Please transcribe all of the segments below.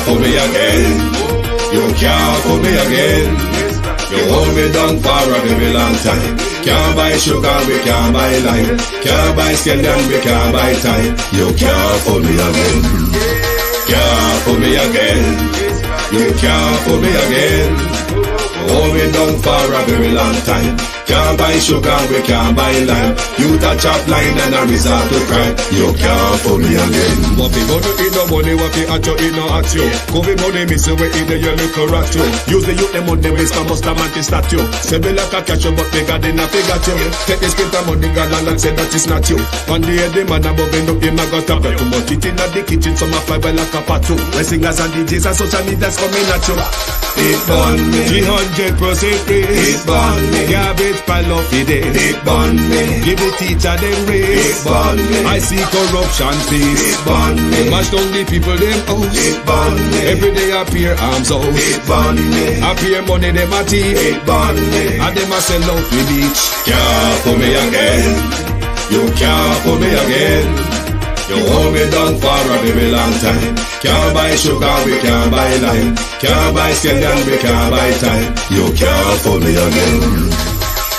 fool me again. You can't fool me again. You hold me down for a very long time. Can't buy sugar, we can't buy lime. Can't buy scandal, we can't buy time. You can't fool me again. Can't fool me again. You can't fool me again. Hold me down for a very long time. Can't buy sugar, we can't buy lime. You touch up line and a resort to crime. You can't fool me again. What people do in no money, what they at you, in no at you. Covid money, miss away in the yellow rat you. Use the youth, them on the waste, must have man statue. Say me like a catch you, but bigger than a figure you. Take the spit of money, God, and say that it's not you. One day the man above end up him, I got to too much it in the kitchen, some fly by like a patu. The singers and DJs and social media's coming at you. It burn me 300% free. It burn me garbage pile of the day. It burn me Give the teacher them raise. It burn me I see corruption face. It burn me Mash down the people them house. It burn me Every day appear arms out. It burn me Appear money them a thief. It burn me And them a sell out the beach. Can't fool me again. You can't fool me again. You hold me down for a very long time. Can't buy sugar, we can't buy lime. Can't buy scandal, we can't buy time. You can't fool me again.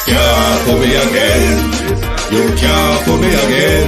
Can't fool me again. You can't fool me again.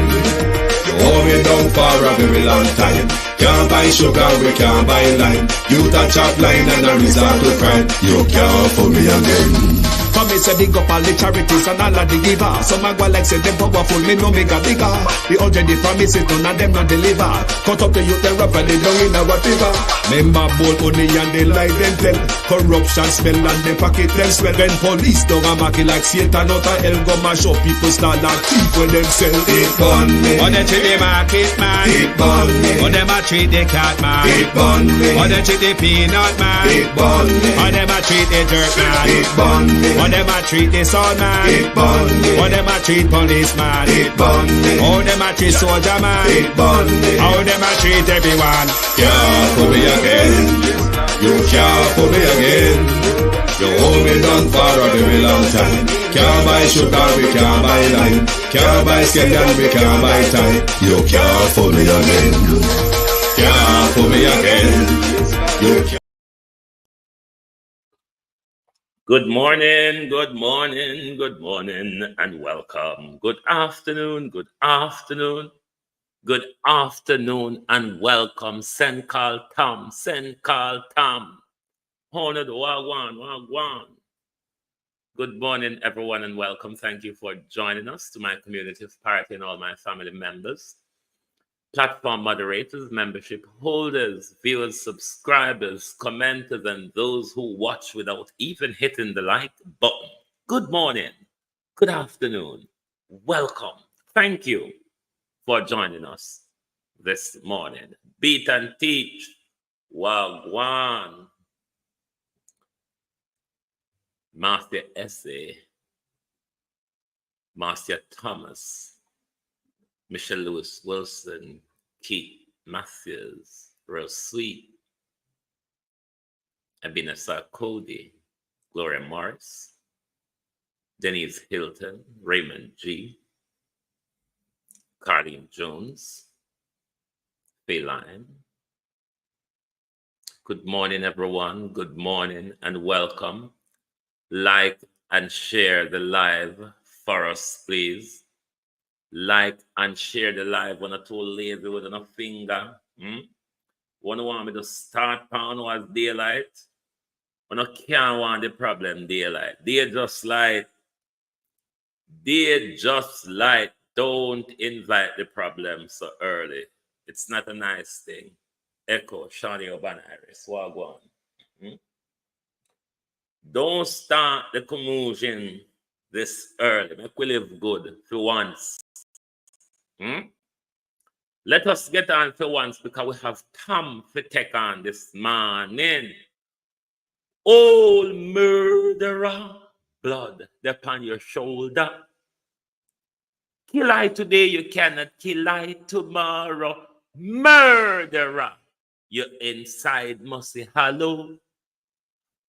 You hold me down for a very long time. Can't buy sugar, we can't buy lime. You touch up line and a resort to crime. You can't fool me again. For me say big up all the charities and all of the givers. Some a go like say them powerful, me no make a bigger. The 100 the promises, none of them not deliver. Cut up the youth, they rap and they down in our fever. Member bowl honey and they lie them tell. Corruption smell and they pocket them swell. When police don't a market like Satan out of hell, go mash up people start like thief when them sell. It burn me Or they treat the market man. It burn me Or them a treat the cat man. It burn me Or they treat the peanut man. It burn me Or them a treat the dirt man. It burn me Or them a treat the son man. It burn me Or them a treat policeman. It burn me How them a treat soldier man. It burn me How them a treat everyone. Can't fool me again. You can't fool me again. You hold me down for a very long time. Can't buy sugar, we can't buy lime. Can't buy scandal, we can't buy time. You can't fool me again. Can't fool me again. You can't. Good morning, good morning, good morning, and welcome. Good afternoon, good afternoon, good afternoon, and welcome. Send call Tom, send call Tom. Honored Wagwan. Good morning, everyone, and welcome. Thank you for joining us to my community of party and all my family members, platform moderators, membership holders, viewers, subscribers, commenters, and those who watch without even hitting the like button. Good morning, good afternoon, welcome. Thank you for joining us this morning. Beat and teach, Wagwan. Master Essay, Master Thomas, Michelle Lewis Wilson, Keith Matthews, Rose Sweet, Abinasa Cody, Gloria Morris, Denise Hilton, Raymond G, Carleen Jones, Feline. Good morning, everyone. Good morning and welcome. Like and share the live for us, please. Like and share the live when I told lazy with a finger. When you want me to start pound was daylight. When I can't want the problem daylight. They just like don't invite the problem so early. It's not a nice thing. Echo, Shawnee Urban Iris, Wagwan. Don't start the commotion this early. Make we live good for once. Let us get on for once because we have Tom to take on this morning. Old murderer, blood upon your shoulder. Kill I today, you cannot kill I tomorrow. Murderer, your inside must be hollow.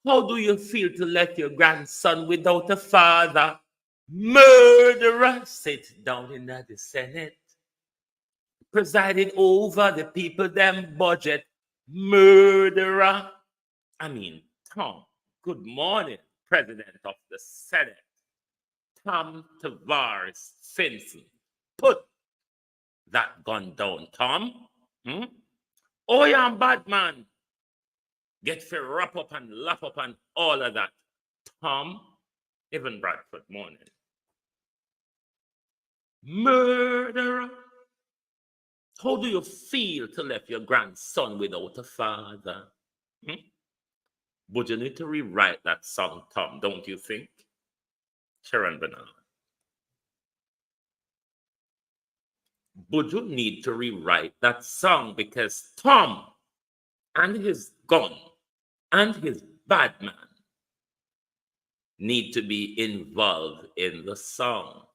How do you feel to let your grandson without a father? Murderer, sit down in the Senate, presiding over the people them budget. murderer. I mean, Tom, good morning, President of the Senate, Tom Tavares Simpson. Put that gun down, Tom. Oh, yeah, bad man. Get to wrap up and lap up and all of that. Tom, even Bradford morning. Murderer. How do you feel to left your grandson without a father? But you need to rewrite that song, Tom, don't you think? Sharon Bernard. But you need to rewrite that song because Tom and his gun and his bad man need to be involved in the song.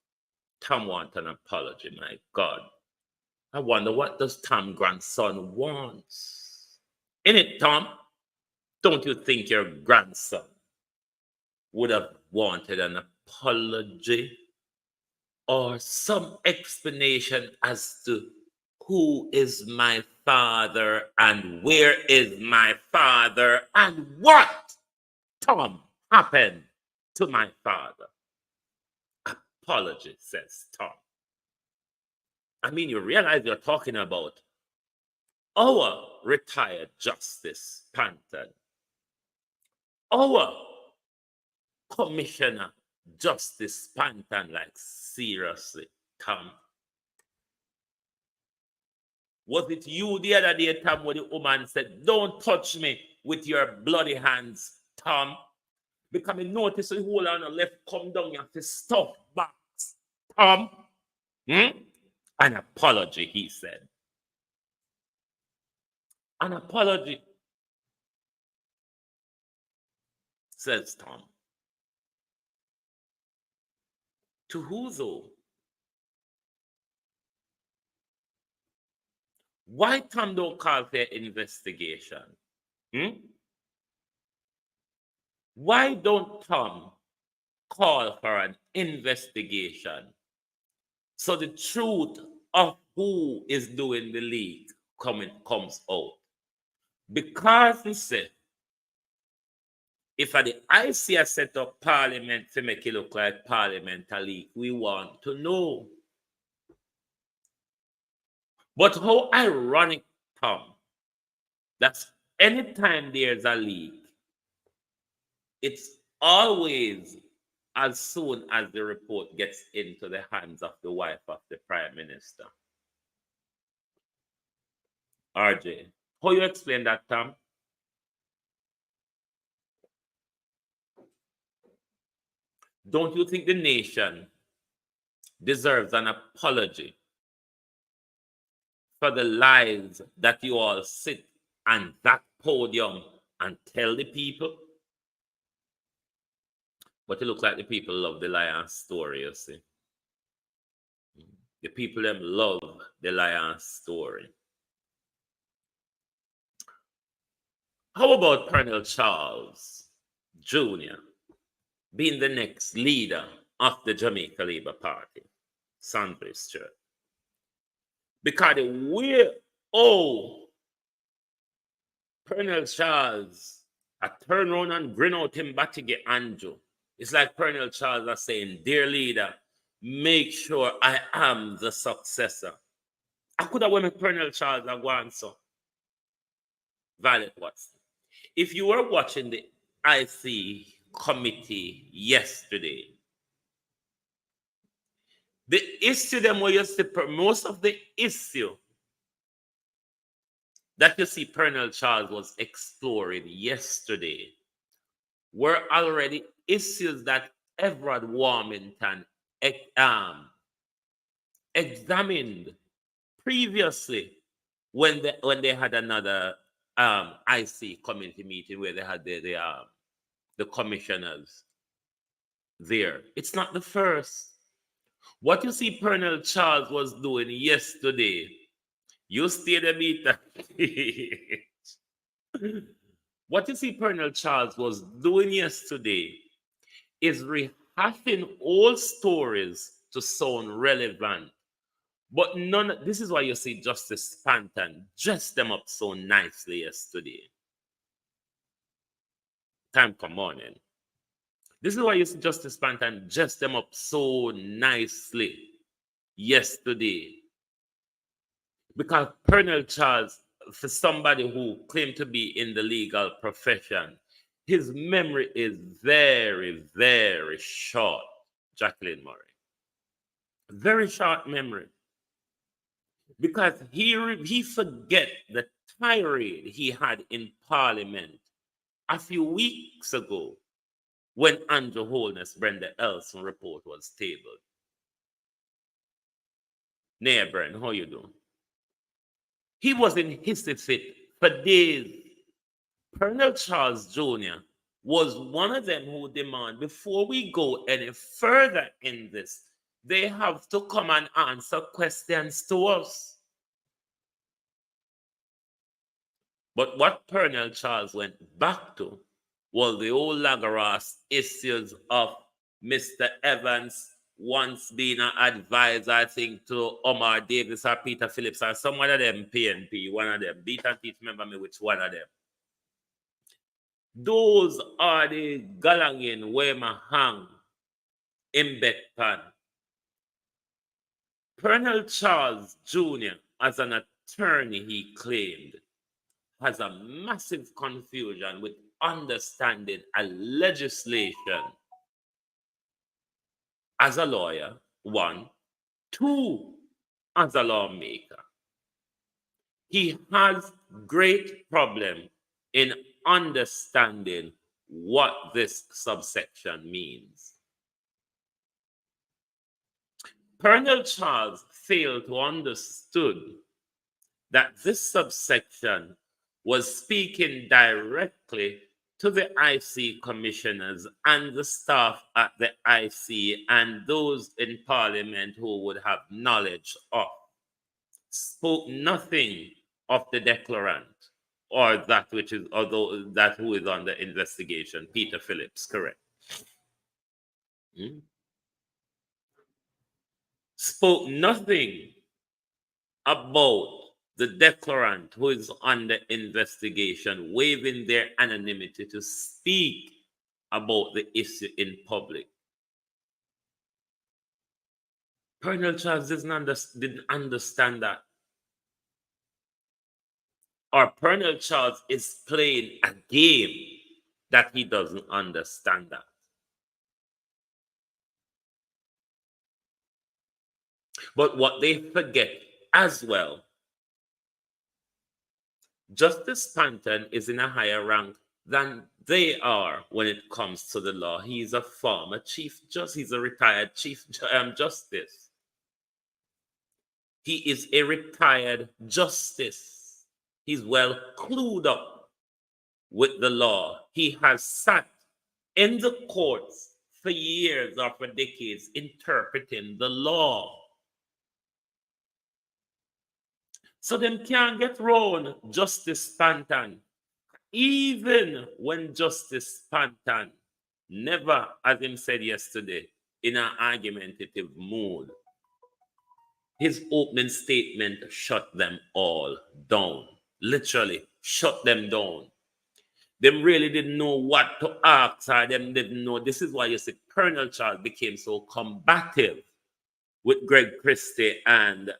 Tom wants an apology, my God. I wonder what does Tom's grandson wants? In it, Tom, don't you think your grandson would have wanted an apology or some explanation as to who is my father and where is my father and what, Tom, happened to my father? Apology, says Tom. I mean, you realize you're talking about our retired Justice Panton, our Commissioner Justice Panton, like seriously, Tom. Was it you the other day, Tom, when the woman said, don't touch me with your bloody hands, Tom? Because I notice the whole on the left come down, you have to stop back, Tom. An apology, he said. An apology, says Tom. To who though? Why Tom don't call for investigation? Why don't Tom call for an investigation so the truth of who is doing the leak comes out? Because he said, if at the ICA set up Parliament to make it look like Parliament a leak, we want to know. But how ironic, Tom, that anytime there's a leak, it's always as soon as the report gets into the hands of the wife of the Prime Minister. RJ, how you explain that, Tom? Don't you think the nation deserves an apology for the lies that you all sit on that podium and tell the people? But it looks like the people love the lion story, you see. The people them love the lion story. How about Colonel Charles Jr. being the next leader of the Jamaica Labour Party, Sandwich Church? Because the way, Colonel Charles, I turn around and grin out him back to get Andrew. It's like Colonel Charles are saying, dear leader, make sure I am the successor. I could have went with Colonel Charles and so. Violet Watson. If you were watching the IC committee yesterday, the issue them where you see most of the issue that you see Colonel Charles was exploring yesterday were already issues that Everard Warmington examined previously when they had another IC committee meeting where they had the commissioners there. It's not the first. What you see Colonel Charles was doing yesterday, you stay the meter. What you see Colonel Charles was doing yesterday is rehashing old stories to sound relevant, But this is why you see Justice Panton dressed them up so nicely yesterday. Time for morning. This is why you see Justice Panton dressed them up so nicely yesterday. Because Colonel Charles, for somebody who claimed to be in the legal profession, his memory is very, very short, Jacqueline Murray. Very short memory. Because he forget the tirade he had in Parliament a few weeks ago when Andrew Holness Brenda Elson report was tabled. Naya Byrne, how you doing? He was in hissy fit for days. Colonel Charles Jr. was one of them who demand, before we go any further in this, they have to come and answer questions to us. But what Colonel Charles went back to was the old Lagaras issues of Mr. Evans once being an advisor, I think, to Omar Davis or Peter Phillips or some one of them PNP, one of them. Beat and teeth, remember me which one of them. Those are the galangin where my hang in Betpan. Colonel Charles Jr., as an attorney, he claimed, has a massive confusion with understanding a legislation as a lawyer, one. Two, as a lawmaker. He has great problem in understanding what this subsection means. Colonel Charles failed to understood that this subsection was speaking directly to the IC commissioners and the staff at the IC and those in Parliament who would have knowledge of. Spoke nothing of the declarant or that which is, although that who is under investigation, Peter Phillips, correct. Spoke nothing about the declarant who is under investigation, waiving their anonymity to speak about the issue in public. Colonel Charles didn't understand that. Or Colonel Charles is playing a game that he doesn't understand that. But what they forget as well, Justice Panton is in a higher rank than they are when it comes to the law. He's a former chief justice. He's a retired chief justice. He is a retired justice. He's well clued up with the law. He has sat in the courts for years or for decades interpreting the law. So them can't get round Justice Panton. Even when Justice Panton never, as him said yesterday, in an argumentative mood, his opening statement shut them all down. Literally shut them down. Them really didn't know what to ask, or them didn't know. This is why you see Colonel Charles became so combative with Greg Christie and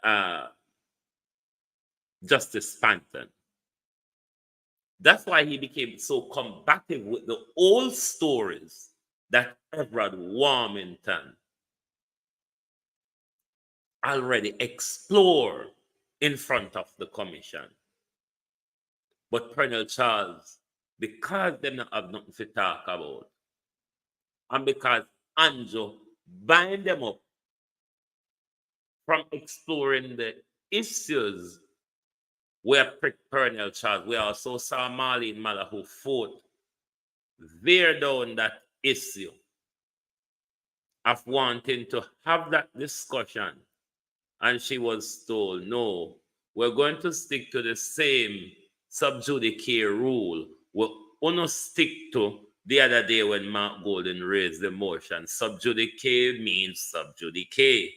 Justice Panton. That's why he became so combative with the old stories that Everard Warmington already explored in front of the commission. But Colonel Charles, because they don't have nothing to talk about, and because Andrew bind them up from exploring the issues where Colonel Charles, we also saw Marlene Malla who fought veer down that issue of wanting to have that discussion. And she was told, no, we're going to stick to the same sub judice rule. We're going to stick to the other day when Mark Golden raised the motion. Sub judice means sub judice.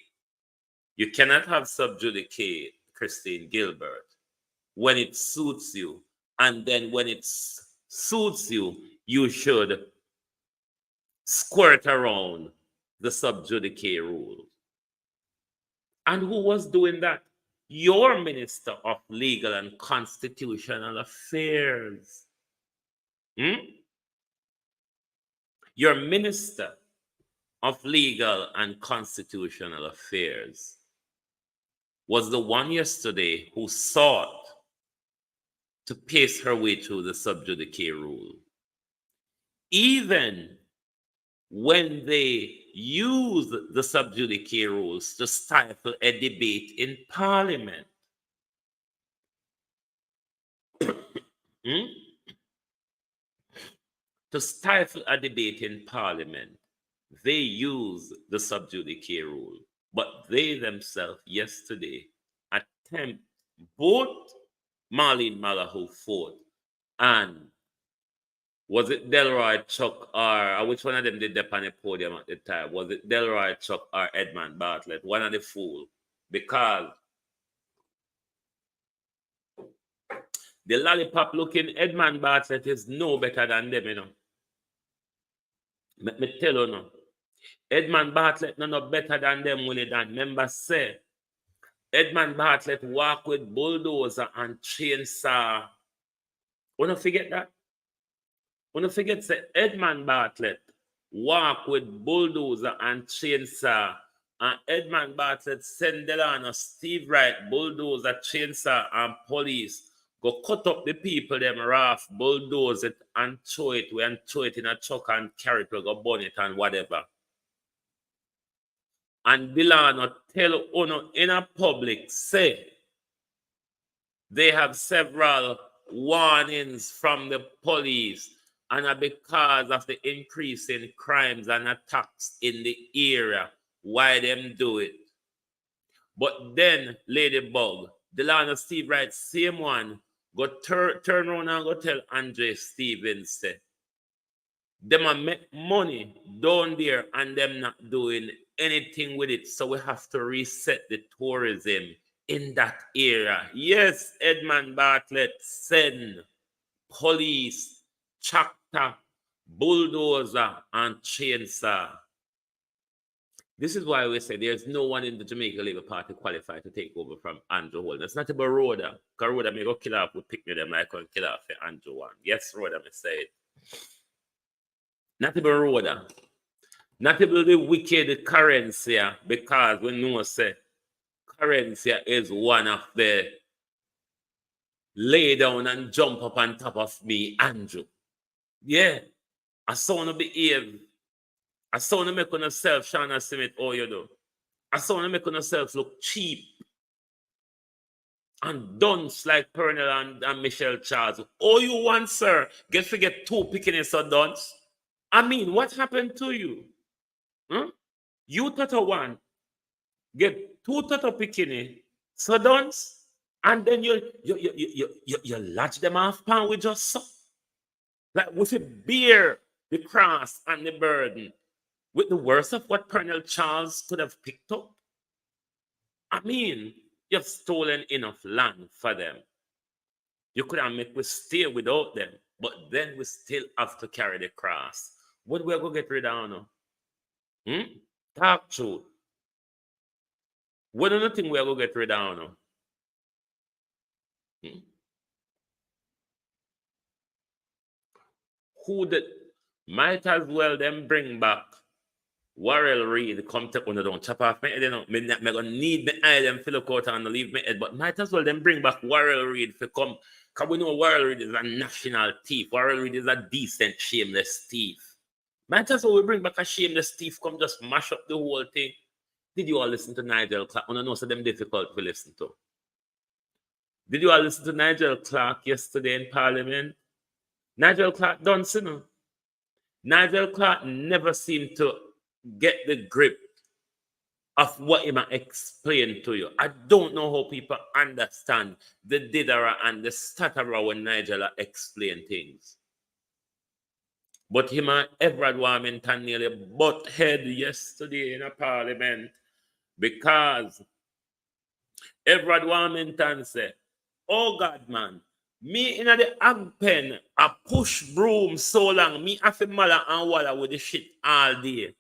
You cannot have sub judice, Christine Gilbert, when it suits you. And then when it suits you, you should squirt around the sub judice rule. And who was doing that? Your Minister of Legal and Constitutional Affairs. Your Minister of Legal and Constitutional Affairs was the one yesterday who sought to pace her way through the sub judice rule. Even when they use the sub judice rules to stifle a debate in Parliament. To stifle a debate in Parliament, they use the sub judice rule. But they themselves yesterday attempt, both Marlene Malahou Ford and was it Delroy Chuck or which one of them did that on the podium at the time? Was it Delroy Chuck or Edmund Bartlett? One of the fool. Because the lollipop looking Edmund Bartlett is no better than them, you know. Let me tell you now. Edmund Bartlett no better than them, Willie Dan. Remember say, Edmund Bartlett walk with bulldozer and chainsaw. Wanna forget that? Wanna forget say Edmund Bartlett walk with bulldozer and chainsaw, and Edmund Bartlett send Delano Steve Wright bulldozer, chainsaw, and police go cut up the people them raft, bulldoze it and throw it in a truck and carry it to go burn it and whatever. And Delano tell Uno in a public say they have several warnings from the police, and because of the increase in crimes and attacks in the area, why them do it. But then, Ladybug, Delano Steve Wright, same one, go turn around and go tell Andre Stevens, say, them a make money down there and them not doing anything with it. So we have to reset the tourism in that area. Yes, Edmund Bartlett send police, tractor, bulldozer, and chainsaw. This is why we say there's no one in the Jamaica Labour Party qualified to take over from Andrew Holden. It's not about Rhoda, because Rhoda may go kill off with pick me them like I kill off for Andrew one. Yes, Rhoda may say it. Not about Rhoda. Not about the wicked currency, because we know say currency is one of the lay down and jump up on top of me, Andrew. Yeah, I saw to behave. I saw to make on yourself, Shana Smith, all you do. I saw to make on yourself look cheap and dunce like Pernell and Michelle Charles. All you want, sir, forget two pickiness or dunce. I mean, what happened to you? You toto one, get two toto pickiness, so dunce, and then you latch them off pan with just so. Like with a bear, the cross and the burden, with the worst of what Pernell Charles could have picked up. I mean, you've stolen enough land for them. You could have made we stay without them, but then we still have to carry the cross. What we are going to get rid of now? Talk truth. What do you think we are going to get rid of now? Who did might as well them bring back Warrell Reid come take one of them chop off my head, you know. Me gonna need me eye them fill out and leave my head, but might as well them bring back Warrell Reid for come, because we know Warrell Reid is a national thief. Warrell Reid is a decent, shameless thief. Might as well we bring back a shameless thief, come just mash up the whole thing. Did you all listen to Nigel Clark? I know so them difficult to listen to. Did you all listen to Nigel Clark yesterday in Parliament? Nigel Clark done, you know. Nigel Clark never seemed to get the grip of what he might explain to you. I don't know how people understand the didera and the stutterer when Nigel explain things. But him and Everard Warmington nearly butt head yesterday in a Parliament because Edward Warmington said, oh God, man, me in the ag pen, I push broom so long, me have to mother and water with the shit all day.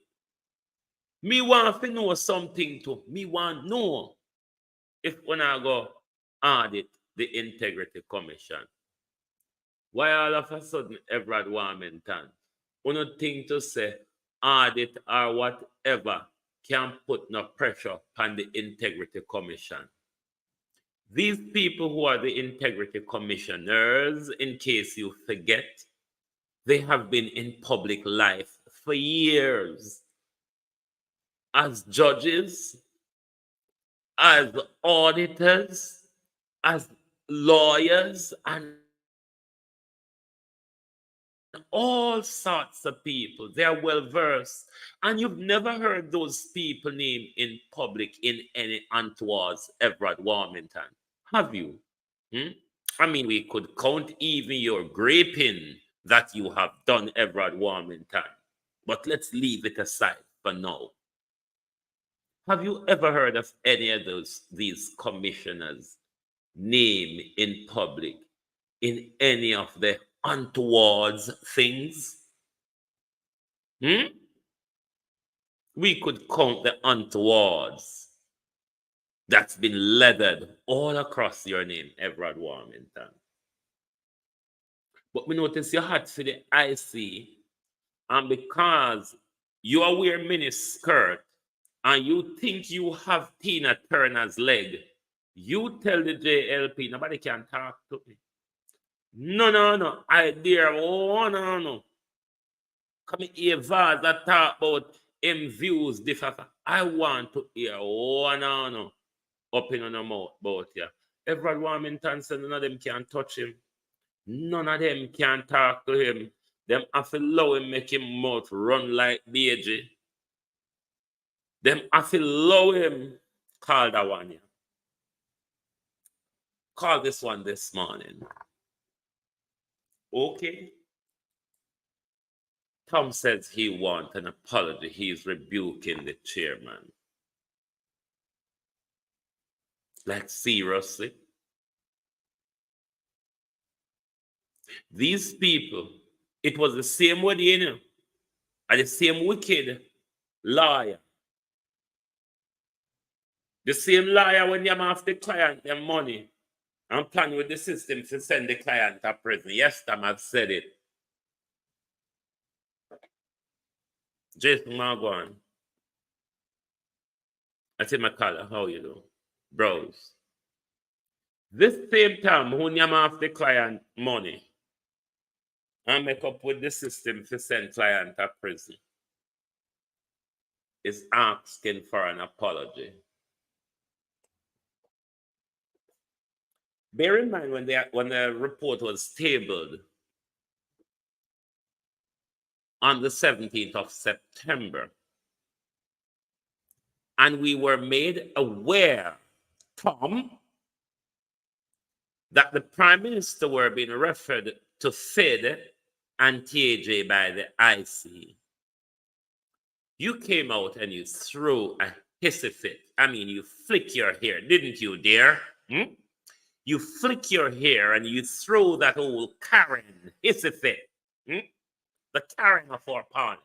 Me want to know something too. Me want to know if when I go audit the Integrity Commission. Why all of a sudden Edward Warmington, one thing to say, audit or whatever can put no pressure on the Integrity Commission. These people who are the Integrity Commissioners, in case you forget, they have been in public life for years as judges, as auditors, as lawyers, and all sorts of people. They are well versed. And you've never heard those people named in public in any untowards Edward Warmington, have you? I mean, we could count even your graping that you have done, Edward Warmington. But let's leave it aside for now. Have you ever heard of any of these commissioners name in public in any of the untowards things? We could count the untowards that's been leathered all across your name, Edward Warmington. But we notice you had for the IC, and because you are wearing mini skirt and you think you have Tina Turner's leg, you tell the JLP, nobody can talk to me. No. I dare, no. Come here, Vaz, I talk about him views different. I want to hear, no. Up in the mouth about you. Edward Warmington said none of them can touch him. None of them can talk to him. Them have to allow him make him mouth run like BG. Them have to allow him call that one. Yeah. Call this one this morning. Okay. Tom says he wants an apology. He's rebuking the chairman. Like, seriously? These people, it was the same way, you know, and the same wicked lawyer. The same lawyer when you have the client their money and plan with the system to send the client to prison. Yes, Tom, I've said it. Jason Margon. I say, McCullough, how you do? Bros. This same time, who you have the client money and make up with the system to send client to prison is asking for an apology. Bear in mind when the report was tabled on the 17th of September, and we were made aware, Tom, that the Prime Minister were being referred to FID and TAJ by the IC. You came out and you threw a hissy fit. I mean, you flick your hair, didn't you, dear? You flick your hair and you throw that old Karen hissy fit. The Karen of our parliament.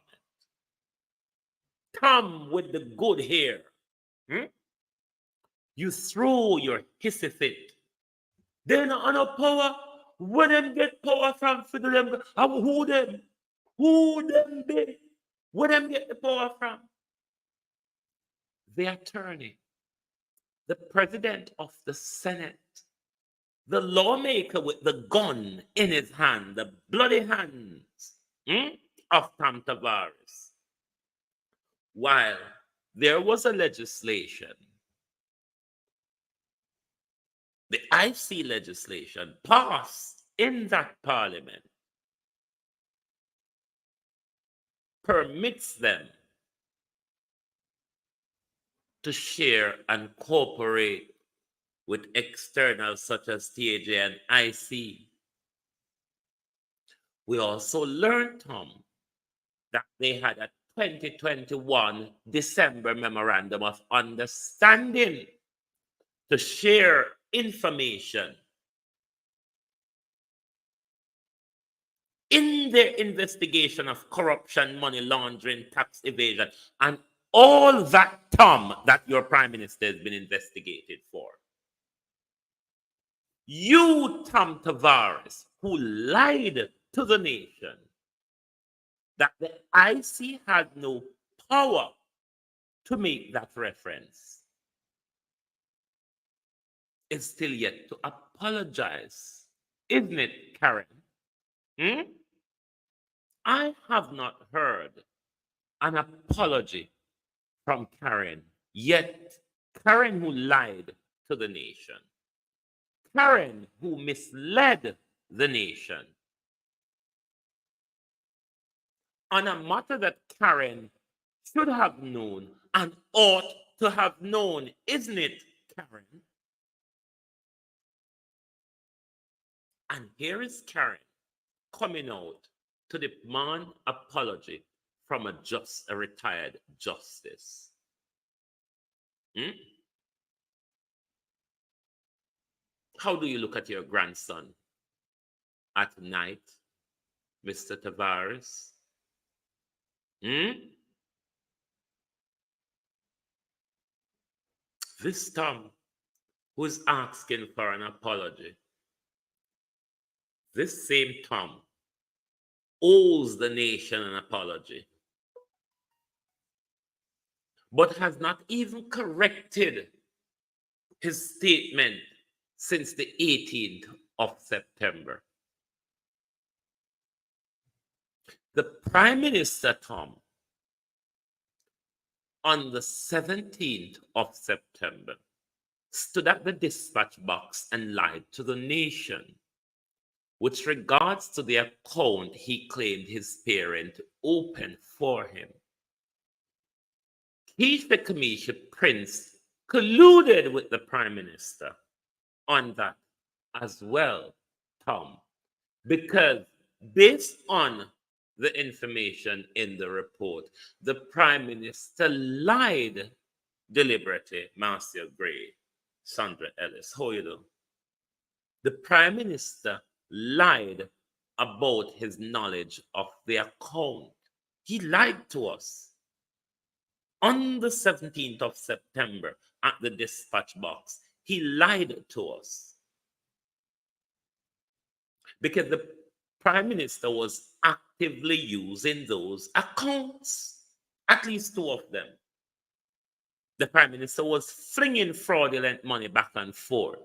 Come with the good hair. You throw your hissy fit. They're not on a power. Where them get power from? For them, who them? Who them be? Where them get the power from? The attorney, the president of the Senate, the lawmaker with the gun in his hand, the bloody hands of Tom Tavares. While there was a legislation, the IC legislation passed in that parliament permits them to share and cooperate with externals such as TAJ and IC. We also learned, Tom, that they had a 2021 December Memorandum of Understanding to share information in their investigation of corruption, money laundering, tax evasion, and all that, Tom, that your prime minister has been investigated for. You, Tom Tavares, who lied to the nation that the IC had no power to make that reference, is still yet to apologize. Isn't it, Karen? I have not heard an apology from Karen, yet Karen who lied to the nation, Karen who misled the nation on a matter that Karen should have known and ought to have known, isn't it, Karen? And here is Karen coming out to demand apology from a retired justice. How do you look at your grandson at night, Mr. Tavares? This Tom who's asking for an apology, this same Tom owes the nation an apology, but has not even corrected his statement since the 18th of September. The Prime Minister, Tom, on the 17th of September, stood at the dispatch box and lied to the nation with regards to the account he claimed his parent opened for him. Keisha Kamisha Prince colluded with the Prime Minister on that as well, Tom, because based on the information in the report, the Prime Minister lied deliberately. Marcia Gray, Sandra Ellis, how you do? The Prime Minister lied about his knowledge of the account. He lied to us on the 17th of September at the dispatch box. He lied to us because the Prime Minister was actively using those accounts, at least two of them. The Prime Minister was flinging fraudulent money back and forth.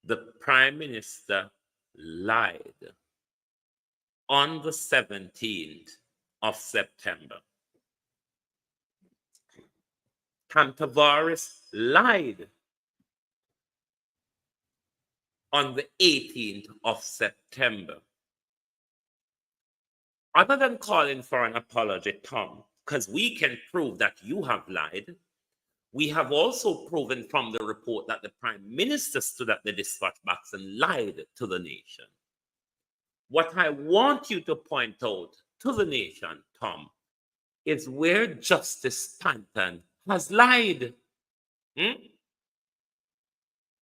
The Prime Minister lied on the 17th of September. Tom Tavares lied on the 18th of September. Other than calling for an apology, Tom, because we can prove that you have lied, we have also proven from the report that the Prime Minister stood at the dispatch box and lied to the nation. What I want you to point out to the nation, Tom, is where Justice Panton has lied.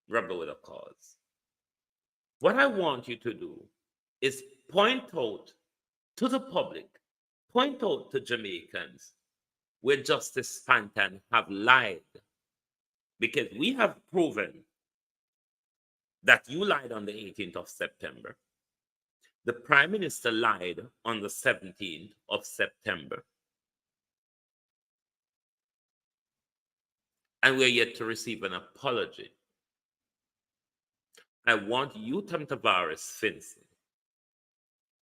Rebel with a cause. What I want you to do is point out to the public, point out to Jamaicans where Justice Panton have lied, because we have proven that you lied on the 18th of September. The Prime Minister lied on the 17th of September. And we're yet to receive an apology. I want you, Tom Tavares Finson,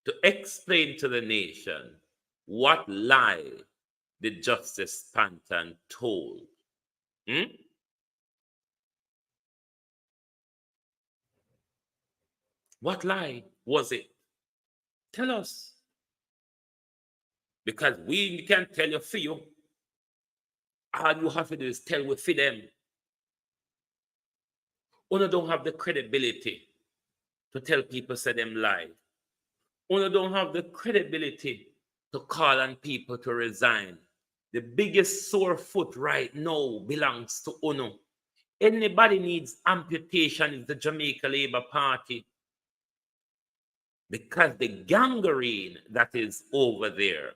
to explain to the nation what lie did Justice Panton told. What lie was it? Tell us. Because we can't tell you for you. All you have to do is tell we for them. Una don't have the credibility to tell people say them lie. Una don't have the credibility to call on people to resign The biggest sore foot right now belongs to UNO. Anybody needs amputation is the Jamaica Labour Party. Because the gangrene that is over there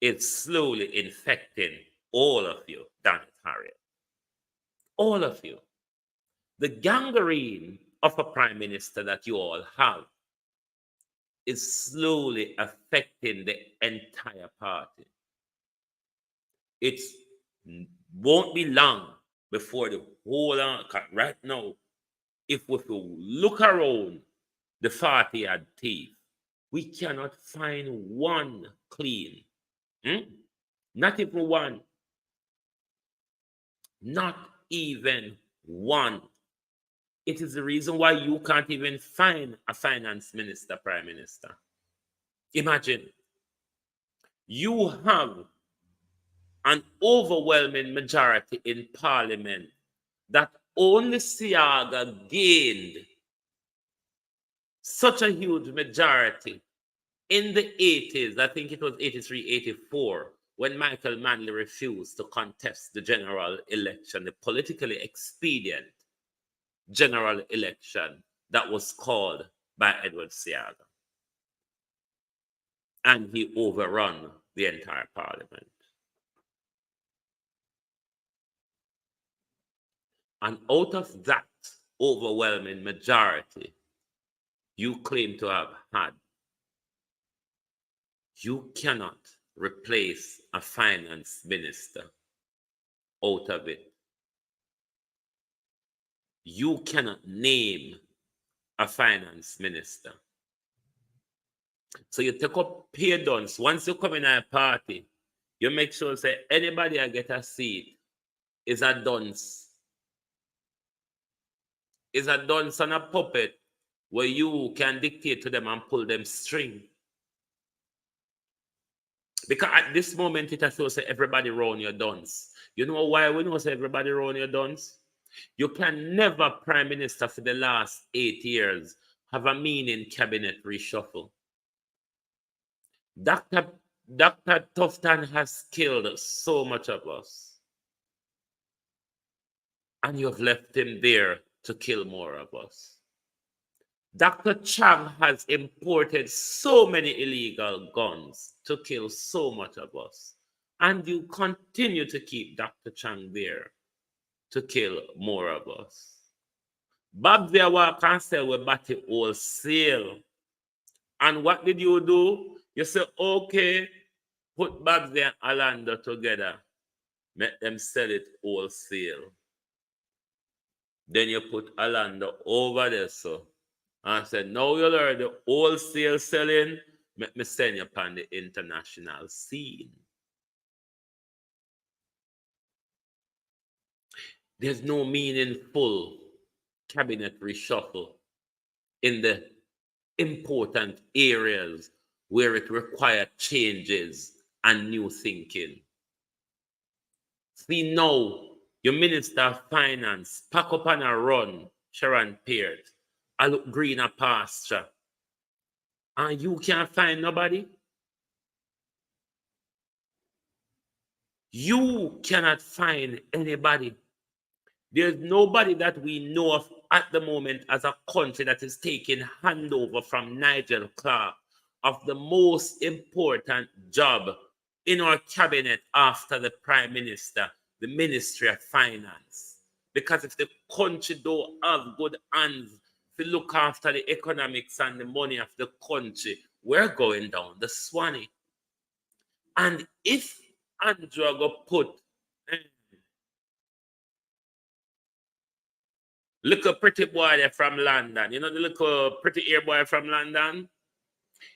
is slowly infecting all of you, damn it, Harriet. All of you. The gangrene of a prime minister that you all have is slowly affecting the entire party. It won't be long before the whole right now, if we look around the 40-odd thief, we cannot find one clean. Not even one. Not even one. It is the reason why you can't even find a finance minister, prime minister. Imagine, you have an overwhelming majority in parliament that only Siaga gained such a huge majority in the 80s, I think it was 83, 84, when Michael Manley refused to contest the general election, the politically expedient general election that was called by Edward Siaga. And he overrun the entire parliament. And out of that overwhelming majority you claim to have had, you cannot replace a finance minister out of it. You cannot name a finance minister. So you take up pay dunce. Once you come in a party, you make sure say anybody I get a seat is a dunce. Is a dunce and a puppet where you can dictate to them and pull them string. Because at this moment, it has to say everybody round your dunce. You know why we know say everybody round your dunce? You can never, Prime Minister, for the last 8 years, have a meaning cabinet reshuffle. Dr. Tufton has killed so much of us. And you have left him there to kill more of us. Dr. Chang has imported so many illegal guns to kill so much of us. And you continue to keep Dr. Chang there to kill more of us. Bob there walk and sell with batty wholesale. And what did you do? You say, okay, put Bob there and Orlando together. Make them sell it wholesale. Then you put Orlando over there, so. And I said, now you learn the wholesale selling, let me send you upon the international scene. There's no meaningful cabinet reshuffle in the important areas where it requires changes and new thinking. See now, your Minister of Finance pack up on a run, Sharon Peart. I look greener pasture. And you can't find nobody? You cannot find anybody. There's nobody that we know of at the moment as a country that is taking handover from Nigel Clark of the most important job in our cabinet after the Prime Minister, the Ministry of Finance. Because if the country don't have good hands to look after the economics and the money of the country, we're going down the Swanee. And if Andrew go put little pretty boy there from London, you know the little pretty ear boy from London?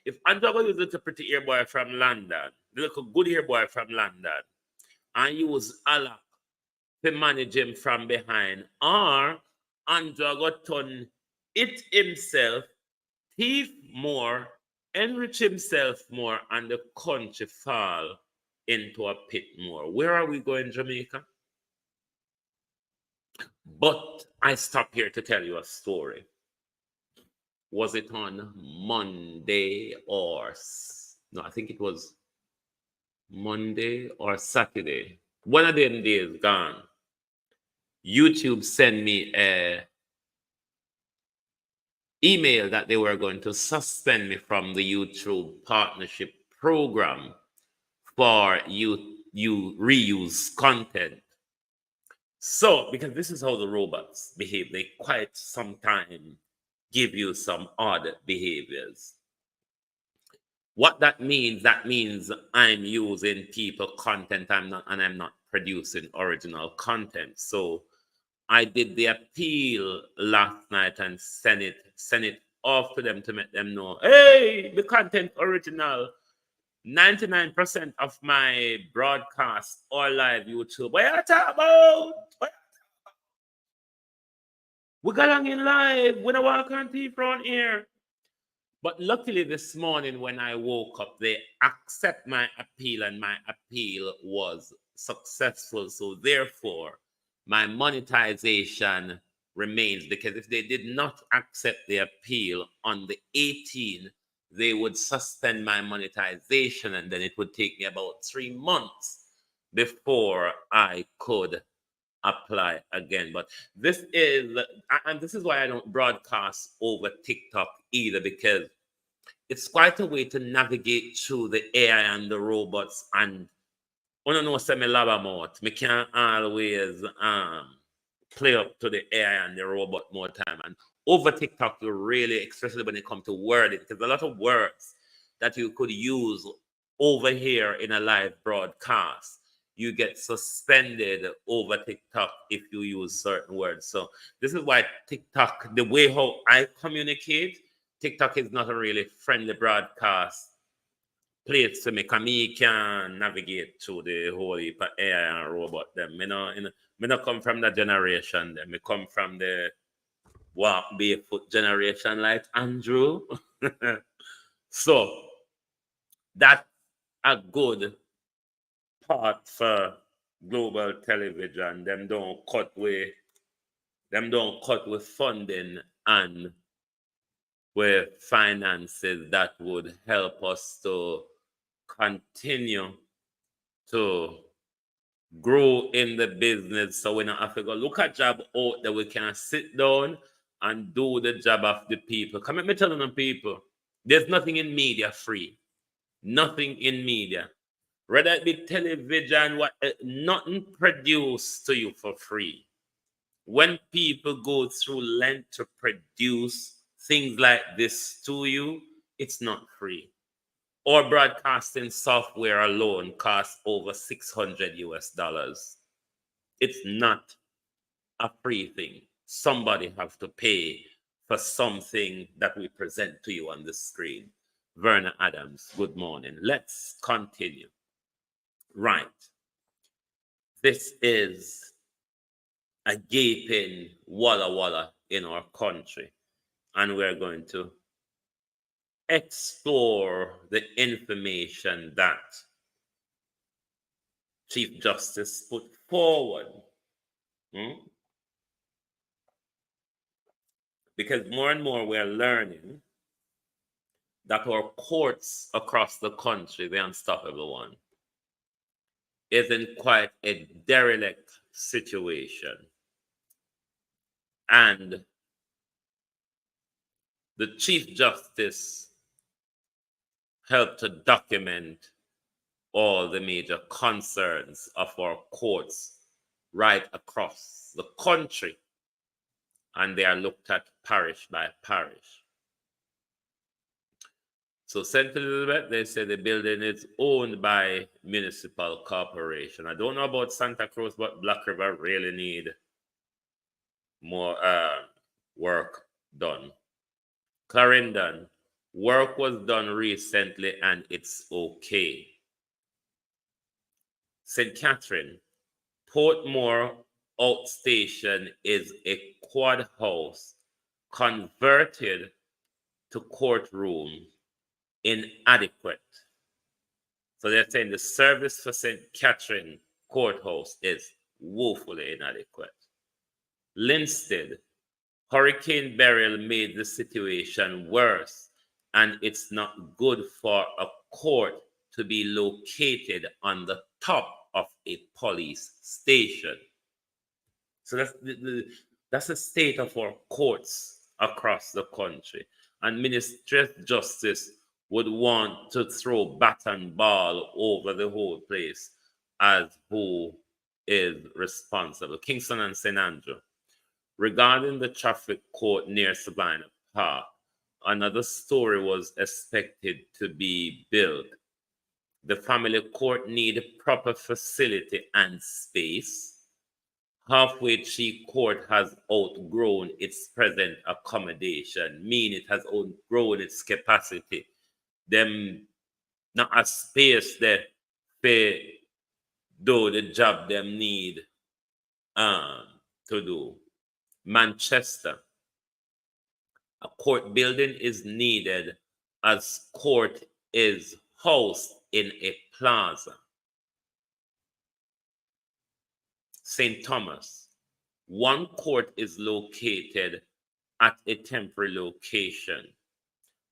If Andrew go use little pretty ear boy from London, the little good ear boy from London, and use Alak to manage him from behind, or Andrew go turn it himself, thief more, enrich himself more, and the country fall into a pit more. Where are we going, Jamaica? But I stop here to tell you a story. Was it on Monday or... No, I think it was Monday or Saturday, one of them days gone, YouTube sent me a email that they were going to suspend me from the YouTube partnership program for you reuse content. So, because this is how the robots behave, they quite sometimes give you some odd behaviors. What that means I'm using people content, I'm not producing original content. So I did the appeal last night and send it off to them to make them know, hey, the content original. 99% of my broadcasts or live YouTube. What are you talking about? We got on in live. We don't walk on TV front here. But luckily this morning when I woke up, they accept my appeal and my appeal was successful. So therefore, my monetization remains, because if they did not accept the appeal on the 18th, they would suspend my monetization, and then it would take me about 3 months before I could apply again. But this is why I don't broadcast over TikTok either, because it's quite a way to navigate through the AI and the robots. And I don't know, say me lab about, me can't always play up to the AI and the robot more time. And over TikTok, you really, especially when it comes to wording, because a lot of words that you could use over here in a live broadcast, you get suspended over TikTok if you use certain words. So this is why TikTok, the way how I communicate, TikTok is not a really friendly broadcast place to me, because me can navigate through the whole heap of AI and robot them. Me no come from that generation. Them. Me come from the walk barefoot generation like Andrew. So that's a good part for global television. Them don't cut with funding and with finances that would help us to continue to grow in the business. So we don't have to go look at job out there. We can sit down and do the job of the people. Come at me telling them people, there's nothing in media free. Nothing in media. Whether it be television, nothing produced to you for free. When people go through length to produce things like this to you, it's not free. Or broadcasting software alone costs over $600. It's not a free thing. Somebody have to pay for something that we present to you on the screen. Verna Adams, good morning. Let's continue. Right. This is a gaping walla walla in our country, and we're going to explore the information that Chief Justice put forward. Because more and more we're learning that our courts across the country, the unstoppable one, is in quite a derelict situation. And the Chief Justice helped to document all the major concerns of our courts right across the country. And they are looked at parish by parish. So St. Elizabeth, they say the building is owned by municipal corporation. I don't know about Santa Cruz, but Black River really need more work done. Clarendon, work was done recently and it's okay. St. Catherine, Portmore Outstation is a quad house converted to courtroom, inadequate. So they're saying the service for St. Catherine Courthouse is woefully inadequate. Linstead, Hurricane Beryl made the situation worse, and it's not good for a court to be located on the top of a police station. So that's the state of our courts across the country. And Ministry of Justice would want to throw bat and ball over the whole place as who is responsible. Kingston and St. Andrew. Regarding the traffic court near Savannah Park, another story was expected to be built. The family court need proper facility and space. Halfway Tree Court has outgrown its present accommodation, meaning it has outgrown its capacity. Them not a space there for do the job them need to do. Manchester, a court building is needed as court is housed in a plaza. St. Thomas, one court is located at a temporary location.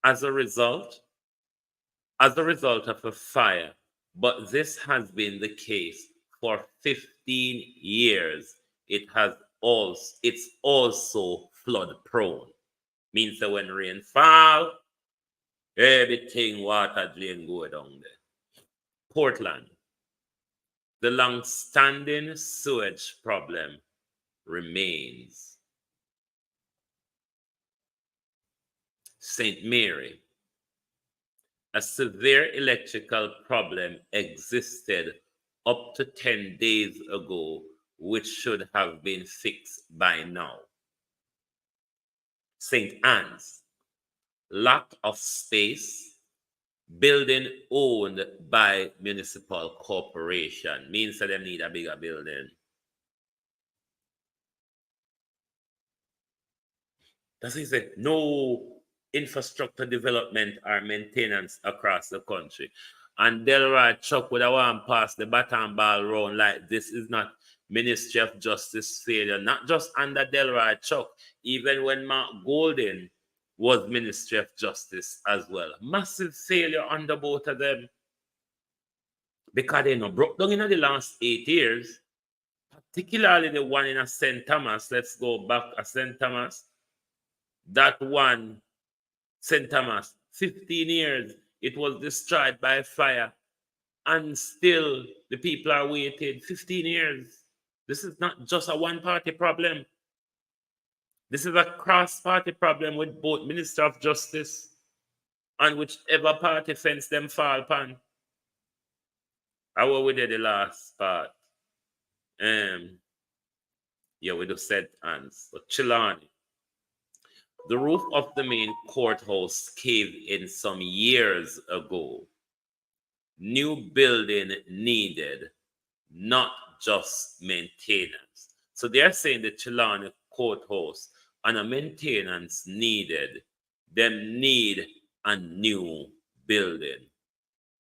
As a result of a fire, but this has been the case for 15 years. It's also flood prone. Means that when rain fall, everything water drain go down there. Portland, the long-standing sewage problem remains. St. Mary, a severe electrical problem existed up to 10 days ago, which should have been fixed by now. St. Anne's, lack of space, building owned by municipal corporation, means that they need a bigger building. That's what he said. No infrastructure development or maintenance across the country. And Delroy Chuck would have want to pass the baton ball round like this is not Ministry of Justice failure, not just under Delroy Chuck, even when Mark Golden was Ministry of Justice as well. Massive failure under both of them. Because they broke down in the last 8 years, particularly the one in St. Thomas. Let's go back to St. Thomas. That one, St. Thomas, 15 years, it was destroyed by fire. And still, the people are waiting 15 years. This is not just a one-party problem. This is a cross-party problem with both Minister of Justice and whichever party fence them fall upon. How we did the last part? Yeah, we just said hands. But Chilani, the roof of the main courthouse caved in some years ago. New building needed, not just maintenance. So they're saying the Chilani courthouse and a maintenance needed. Them need a new building.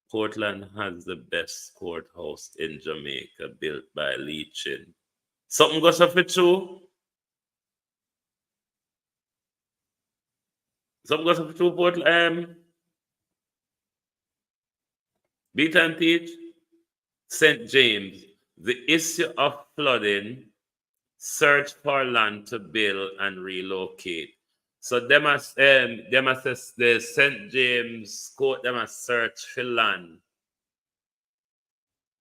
Portland has the best courthouse in Jamaica, built by Leachin. Something goes off it too. Something goes off it too, Portland. Beat and teach. St. James, the issue of flooding, search for land to build and relocate. So they must the St. James court, they must search for land.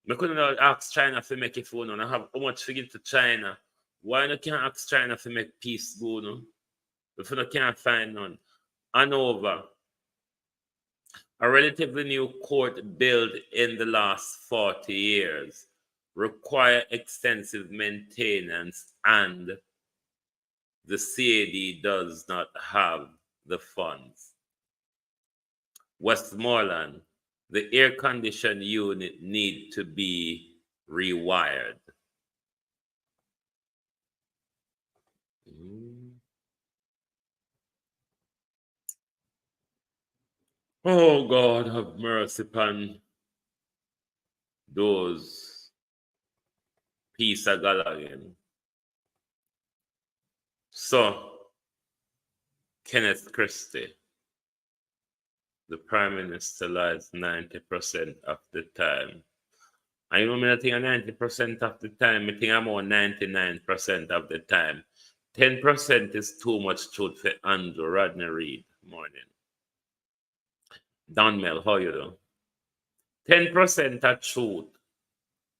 I couldn't ask China to make it for no. I have how much to give to China. Why you can't ask China to make peace go no? If you can't find none. Hanover, a relatively new court built in the last 40 years, require extensive maintenance, and the CAD does not have the funds. Westmoreland, the air condition unit need to be rewired. Oh God, have mercy upon those piece of Gallagher. So, Kenneth Christie, the Prime Minister lies 90% of the time. And you know me, I think 90% of the time, I think I'm on 99% of the time. 10% is too much truth for Andrew Rodney Reed. Morning. Don Mel, how you do? 10% of truth,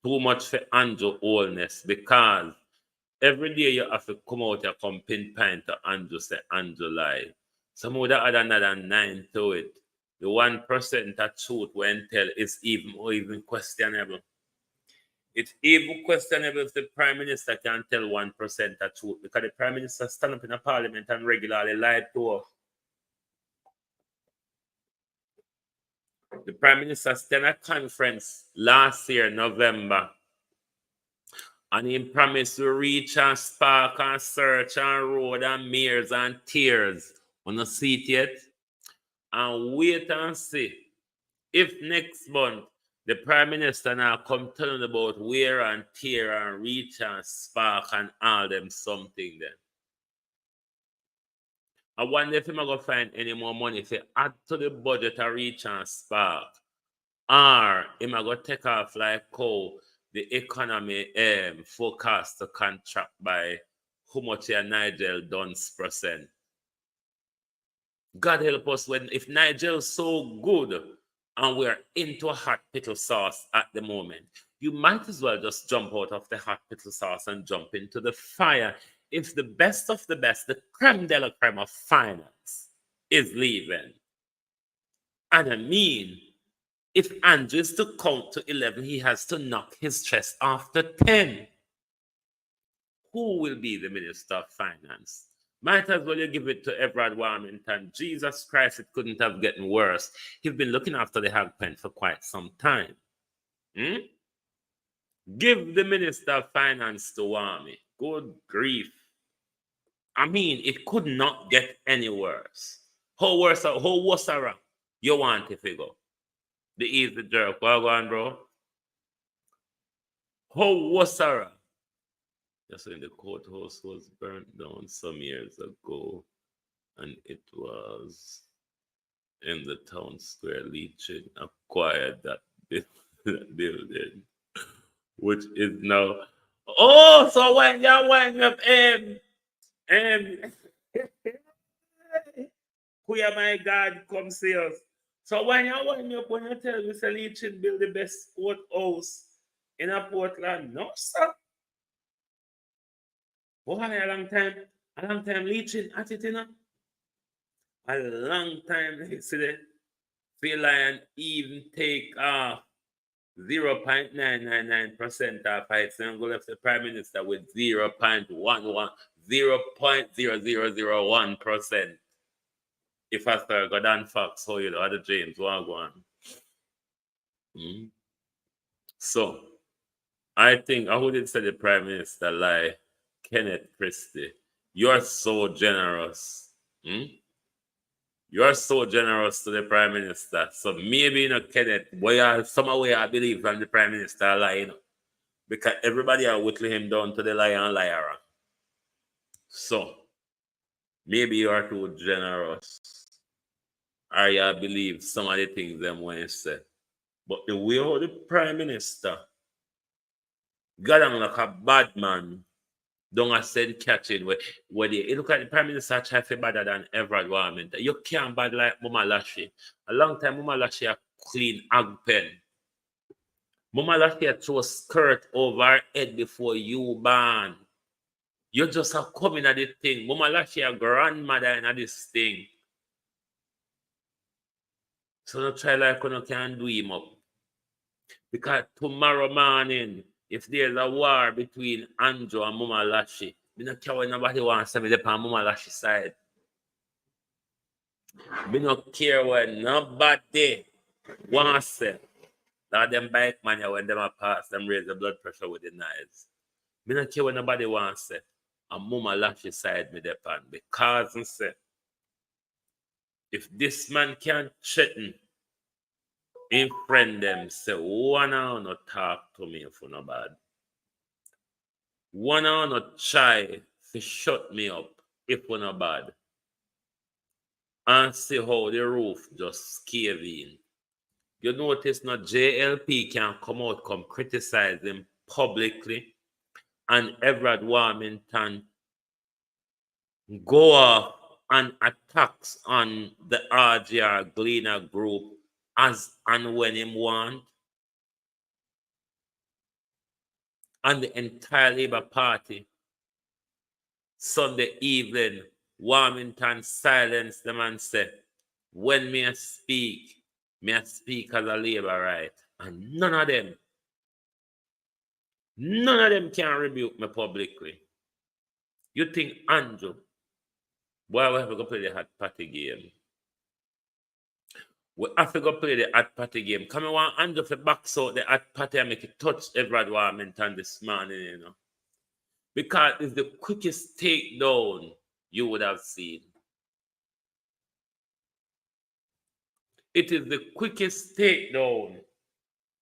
too much for Andrew wholeness, because every day you have to come out and come pinpoint to Andrew, say Andrew lie. Some would add another 9 to it. The 1% of truth when tell is even questionable. It's even questionable if the Prime Minister can tell 1% of truth, because the Prime Minister stand up in a parliament and regularly lied to us. The Prime Minister stand at a conference last year, November, and he promised to reach and spark and search and road and mirrors and tears. Wanna see it yet? And wait and see if next month the Prime Minister now come telling about wear and tear and reach and spark and all them something then. I wonder if he's going to find any more money to add to the budget of reach and spark. Or he's going to take off like how the economy forecast to contract by how much here Nigel Dunn's percent. God help us if Nigel's so good and we're into a hot pickle sauce at the moment, you might as well just jump out of the hot pickle sauce and jump into the fire. If the best of the best, the creme de la creme of finance is leaving. And I mean, if Andrew is to count to 11, he has to knock his chest after 10. Who will be the Minister of Finance? Might as well you give it to Everard Warmington. Jesus Christ, it couldn't have gotten worse. He's been looking after the Hag Pen for quite some time. Give the Minister of Finance to Warmy. Good grief. I mean, it could not get any worse. How worse you want to figure? The easy jerk. Well, go on, bro. How was Sarah? Just when the courthouse was burnt down some years ago, and it was in the town square. Leaching acquired that building, which is now. Oh, so when you wind up, where my God come see us. So when you wind up, when you tell Mr. Leaching build the best courthouse in a Portland, no, sir. Why a long time Leaching at it, you know? A long time, you see that? Phil Lion even take 0.999% of it, and go left the Prime Minister with 0.11, 0.0001%. If I start go down Fox, how you know, other James, one go on. So, I think, I would say the Prime Minister lie, Kenneth Christie. You're so generous. You're so generous to the Prime Minister. So maybe, you know, Kenneth, some way I believe from the Prime Minister lie, you know, because everybody are whittling him down to the liar. So maybe you are too generous. Or you believe some of the things them when you say. But the way how the Prime Minister got on like a bad man, don't send catching where you look at the Prime Minister try to be better than Everard Warmington. You can't bad like Mama Lashley. A long time Mama Lashley a clean Hag Pen. Mama Lashley throw a skirt over her head before you born. You just are coming at the thing. Mama Lashley a grandmother in this thing. So don't try like you can do him up. Because tomorrow morning, if there's a war between Andrew and Mama Lashley, I don't care what nobody wants to be on Mama Lashley's side. I don't care what nobody wants to. That them bike man when them pass, them raise the blood pressure with the knives. I don't care what nobody wants to. And Mama Lashley's side me depend. Because I say, if this man can't threaten in friend them, say, one hour not talk to me for no bad. One hour not try to shut me up if for no bad. and see how the roof just cave in. You notice now JLP can come out, come criticize him publicly, and Everett Warmington go off and attacks on the RGR Gleaner group as and when him want. And the entire Labour Party, Sunday evening, Warmington silenced them and said, when me I speak as a Labour right. And none of them can rebuke me publicly. You think Andrew, boy, we have to go play the hot party game. We have to go play the hot party game. Come on, Andrew, to box out the hot party and make it touch Everett Warmington this morning, you know. Because it's the quickest takedown you would have seen. It is the quickest takedown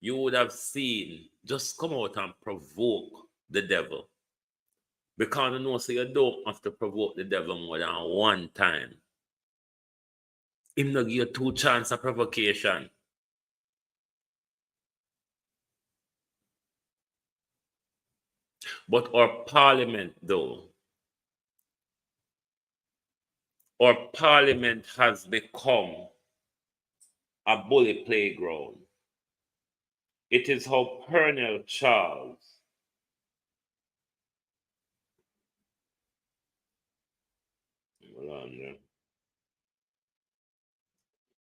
you would have seen. Just come out and provoke the devil. Because you know, so you don't have to provoke the devil more than one time. Him not give you 2 chances of provocation. But our parliament, though, our parliament has become a bully playground. It is how Colonel Charles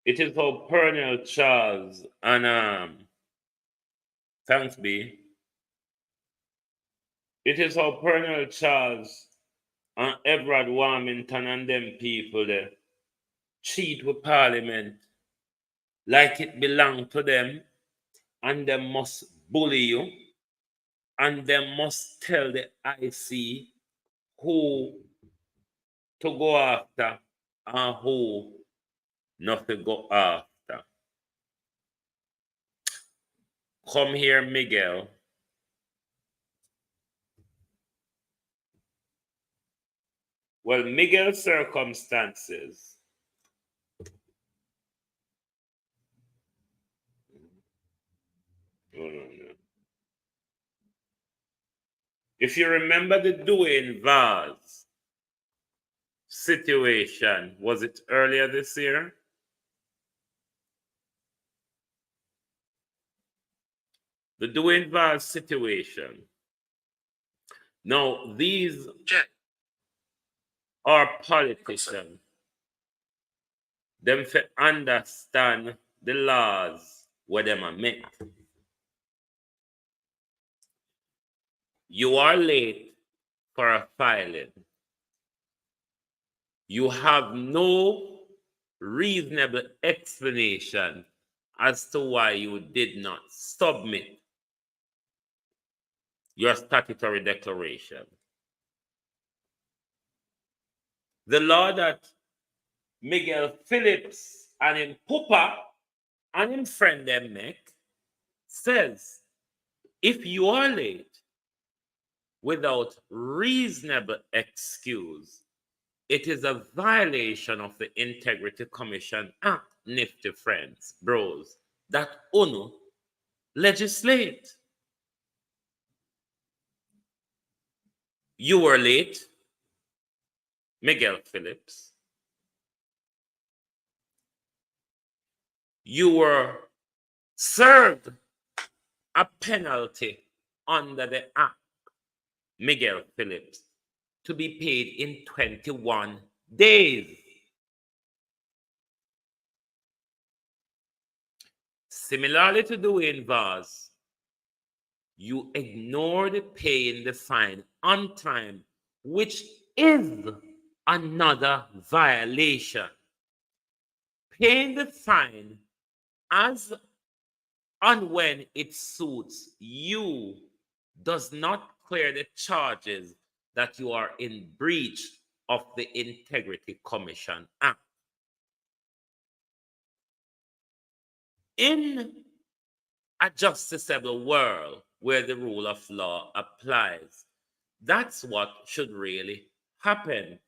It is how Colonel Charles and thanks B. It is how Colonel Charles and Everett Warmington and them people there cheat with Parliament like it belonged to them, and they must bully you, and they must tell the IC who to go after and who not to go after. Come here, Miguel. Well, Miguel's circumstances. No. If you remember the Dwayne Vaz situation, was it earlier this year? The Dwayne Vaz situation. Now, these are politicians. Them to understand the laws where them are make. You are late for a filing. You have no reasonable explanation as to why you did not submit your statutory declaration. The law that Miguel Phillips and him Papa and him friend them make says, if you are late without reasonable excuse, it is a violation of the Integrity Commission Act, nifty friends, bros, that UNO legislate. You were late, Miguel Phillips. You were served a penalty under the Act, Miguel Phillips, to be paid in 21 days. Similarly to Dwayne Vaz, you ignored paying the fine on time, which is another violation. Paying the fine as and when it suits you does not clear the charges that you are in breach of the Integrity Commission Act. In a justiciable world where the rule of law applies, that's what should really happen.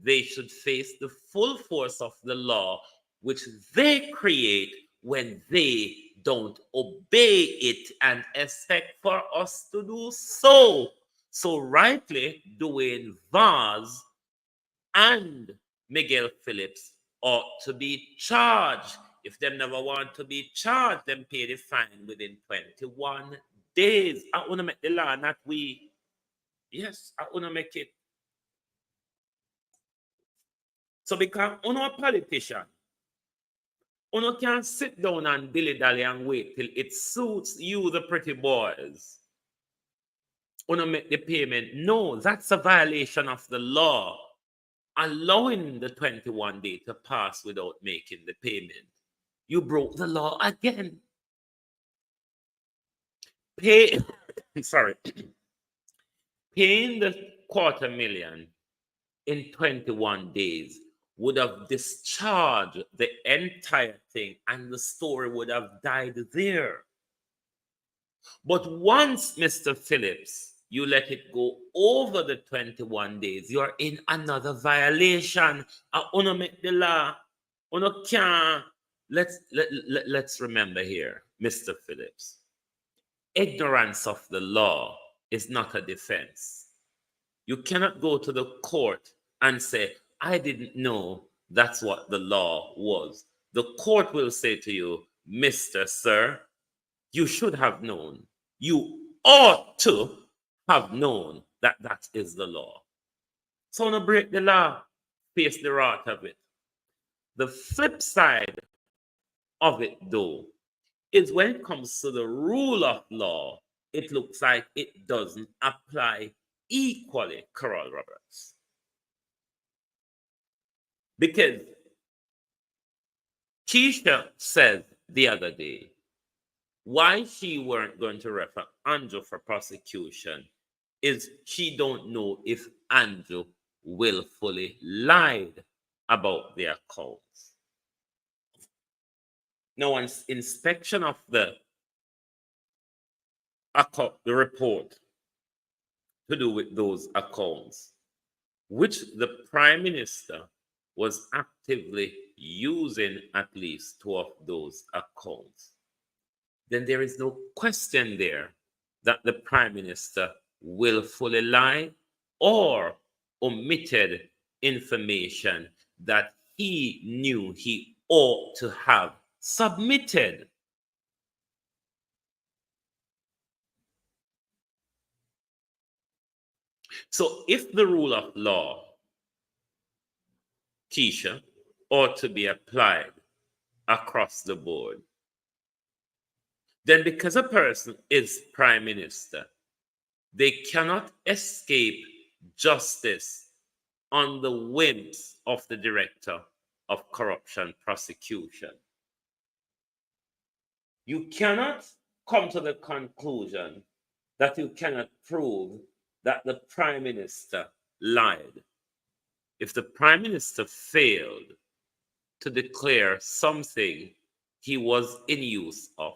they should face the full force of the law which they create when they don't obey it and expect for us to do so. So, rightly, Dwayne Vaz and Miguel Phillips ought to be charged. If them never want to be charged, them pay the fine within 21 days. I want to make the law, not we. Yes, I want to make it. So because uno a politician, uno can't sit down and dilly-dally and wait till it suits you, the pretty boys. Uno make the payment. No, that's a violation of the law. Allowing the 21 day to pass without making the payment. You broke the law again. Sorry. Paying the $250,000 in 21 days would have discharged the entire thing and the story would have died there. But once, Mr. Phillips, you let it go over the 21 days, you're in another violation. Uno make the law. Uno can't. Let's remember here, Mr. Phillips. Ignorance of the law is not a defense. You cannot go to the court and say, I didn't know that's what the law was. The court will say to you, Mr. Sir, you should have known. You ought to have known that that is the law. So no break the law, face the wrath of it. The flip side of it, though, is when it comes to the rule of law, it looks like it doesn't apply equally, Carol Roberts. Because Keisha said the other day, why she weren't going to refer Andrew for prosecution is she don't know if Andrew willfully lied about the accounts. Now, an inspection of the report to do with those accounts, which the Prime Minister was actively using at least 2 of those accounts, then there is no question there that the Prime Minister willfully lied or omitted information that he knew he ought to have submitted. So if the rule of law, Keisha, ought to be applied across the board, then because a person is Prime Minister, they cannot escape justice on the whims of the Director of Corruption Prosecution. You cannot come to the conclusion that you cannot prove that the Prime Minister lied. If the Prime Minister failed to declare something he was in use of,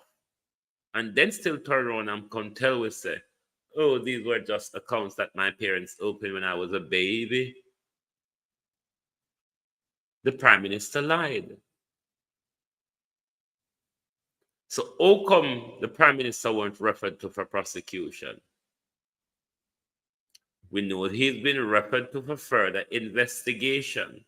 and then still turn around and come tell us, say, oh, these were just accounts that my parents opened when I was a baby, the Prime Minister lied. So how come the Prime Minister weren't referred to for prosecution? We know he's been referred to for further investigation.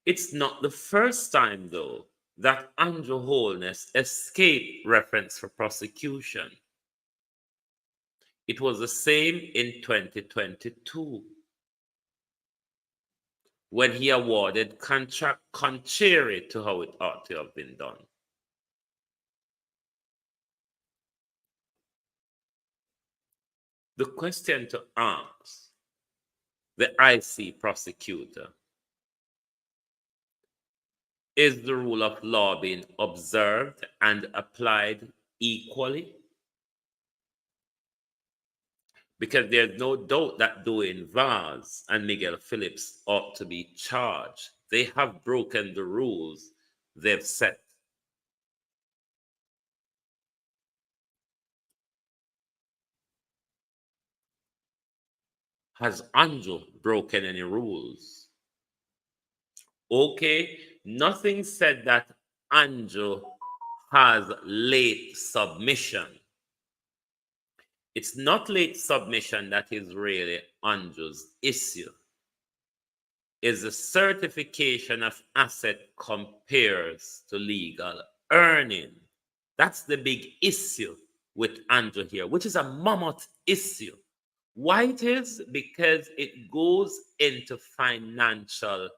It's not the first time, though, that Andrew Holness escaped reference for prosecution. It was the same in 2022 when he awarded contract contrary to how it ought to have been done. The question to ask the IC prosecutor, is the rule of law being observed and applied equally? Because there's no doubt that Dwayne Vaz and Miguel Phillips ought to be charged. They have broken the rules they've set. Has Andrew broken any rules? Okay, nothing said that Andrew has late submission. It's not late submission that is really Andrew's issue. Is the certification of asset compares to legal earning. That's the big issue with Andrew here, which is a mammoth issue. Why it is? Because it goes into financial